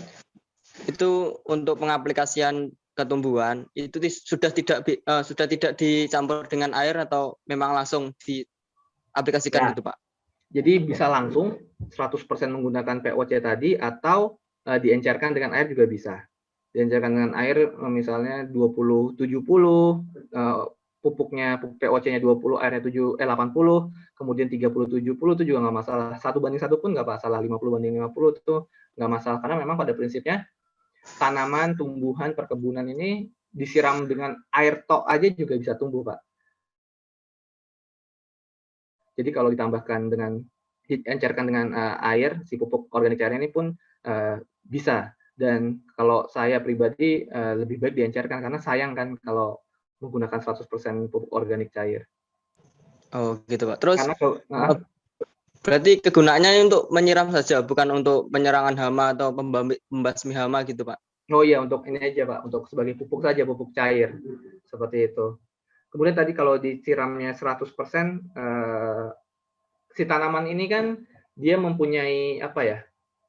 Itu untuk pengaplikasian ketumbuhan itu sudah tidak dicampur dengan air atau memang langsung diaplikasikan Ya, gitu Pak? jadi bisa langsung 100% menggunakan POC tadi atau diencerkan dengan air juga bisa. Diencerkan dengan air misalnya 20-70, pupuk POC-nya 20, airnya 80, kemudian 30-70 itu juga nggak masalah. 1:1 pun nggak masalah, 50:50 itu nggak masalah. Karena memang pada prinsipnya tanaman, tumbuhan, perkebunan ini disiram dengan air tok aja juga bisa tumbuh, Pak. Jadi kalau ditambahkan dengan diencerkan dengan air, si pupuk organik cair ini pun bisa. Dan kalau saya pribadi lebih baik diencerkan karena sayang kan kalau menggunakan 100% pupuk organik cair. Oh gitu Pak. Terus Karena berarti kegunaannya untuk menyiram saja, bukan untuk penyerangan hama atau pembasmi hama gitu Pak? Oh iya, untuk ini aja Pak, untuk sebagai pupuk saja, pupuk cair. Seperti itu. Kemudian tadi kalau disiramnya 100%, si tanaman ini kan dia mempunyai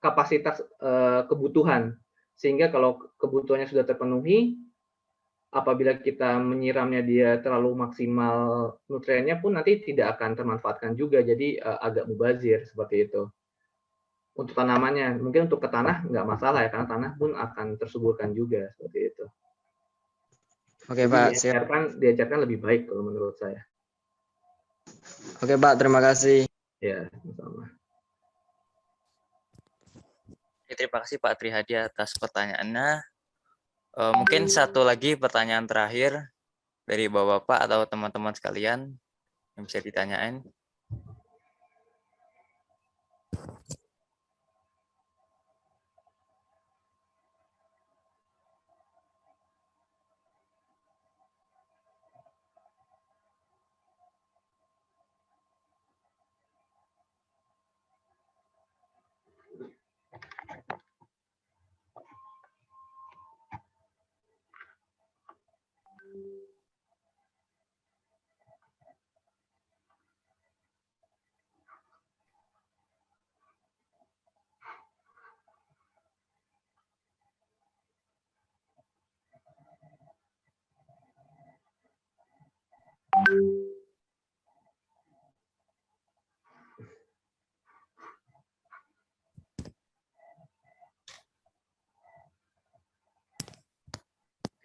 kapasitas kebutuhan. Sehingga kalau kebutuhannya sudah terpenuhi, apabila kita menyiramnya dia terlalu maksimal nutriennya pun nanti tidak akan termanfaatkan juga. Jadi agak mubazir seperti itu. Untuk tanamannya, mungkin untuk ke tanah nggak masalah ya, karena tanah pun akan tersuburkan juga seperti itu. Oke Jadi Pak, diencerkan lebih baik kalau menurut saya. Oke Pak, terima kasih. Ya, sama. Terima kasih Pak Trihadi atas pertanyaannya. Mungkin satu lagi pertanyaan terakhir dari Bapak-Bapak atau teman-teman sekalian yang bisa ditanyain.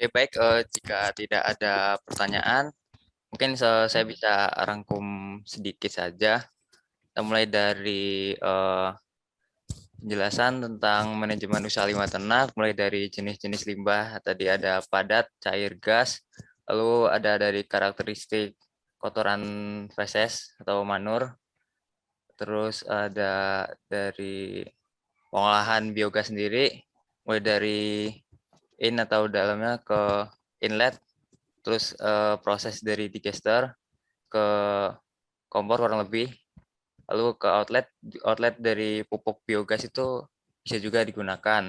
Oke, baik. Jika tidak ada pertanyaan, mungkin saya bisa rangkum sedikit saja. Kita mulai dari penjelasan tentang manajemen usaha limbah ternak, mulai dari jenis-jenis limbah. Tadi ada padat, cair, gas. Lalu ada dari karakteristik kotoran feses atau manur. Terus ada dari pengolahan biogas sendiri, mulai dari in atau dalamnya ke inlet, terus proses dari digester ke kompor kurang lebih, lalu ke outlet dari pupuk biogas itu bisa juga digunakan.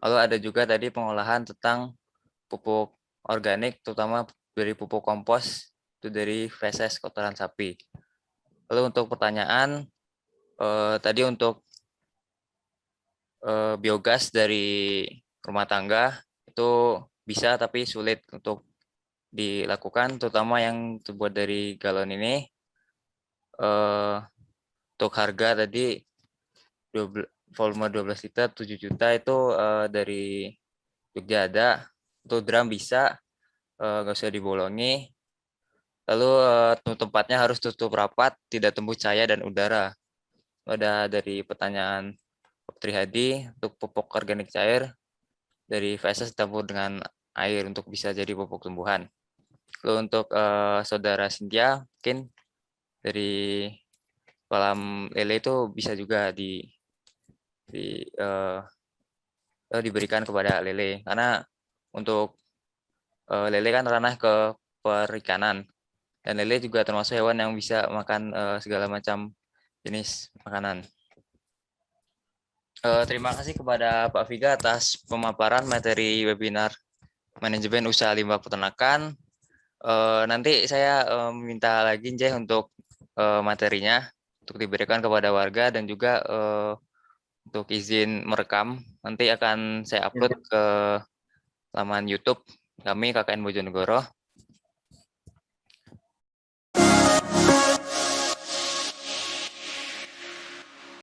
Lalu ada juga tadi pengolahan tentang pupuk organik, terutama dari pupuk kompos itu dari feses kotoran sapi. Lalu untuk pertanyaan tadi untuk biogas dari rumah tangga itu bisa tapi sulit untuk dilakukan, terutama yang terbuat dari galon ini. Untuk harga tadi volume 12 liter 7 juta itu dari Jogja ada. Untuk drum bisa, nggak usah dibolongi. Lalu tempatnya harus tutup rapat, tidak tembus cahaya dan udara. Ada dari pertanyaan Trihadi untuk pupuk organik cair dari feses campur dengan air untuk bisa jadi pupuk tumbuhan. Lalu untuk saudara Cynthia, mungkin dari kolam lele itu bisa juga diberikan kepada lele, karena untuk lele kan ranah ke perikanan, dan lele juga termasuk hewan yang bisa makan segala macam jenis makanan. Terima kasih kepada Pak Viga atas pemaparan materi webinar manajemen usaha limbah peternakan. Nanti saya minta lagi Njeh untuk materinya untuk diberikan kepada warga, dan juga untuk izin merekam. Nanti akan saya upload ke laman YouTube kami KKN Bojonegoro.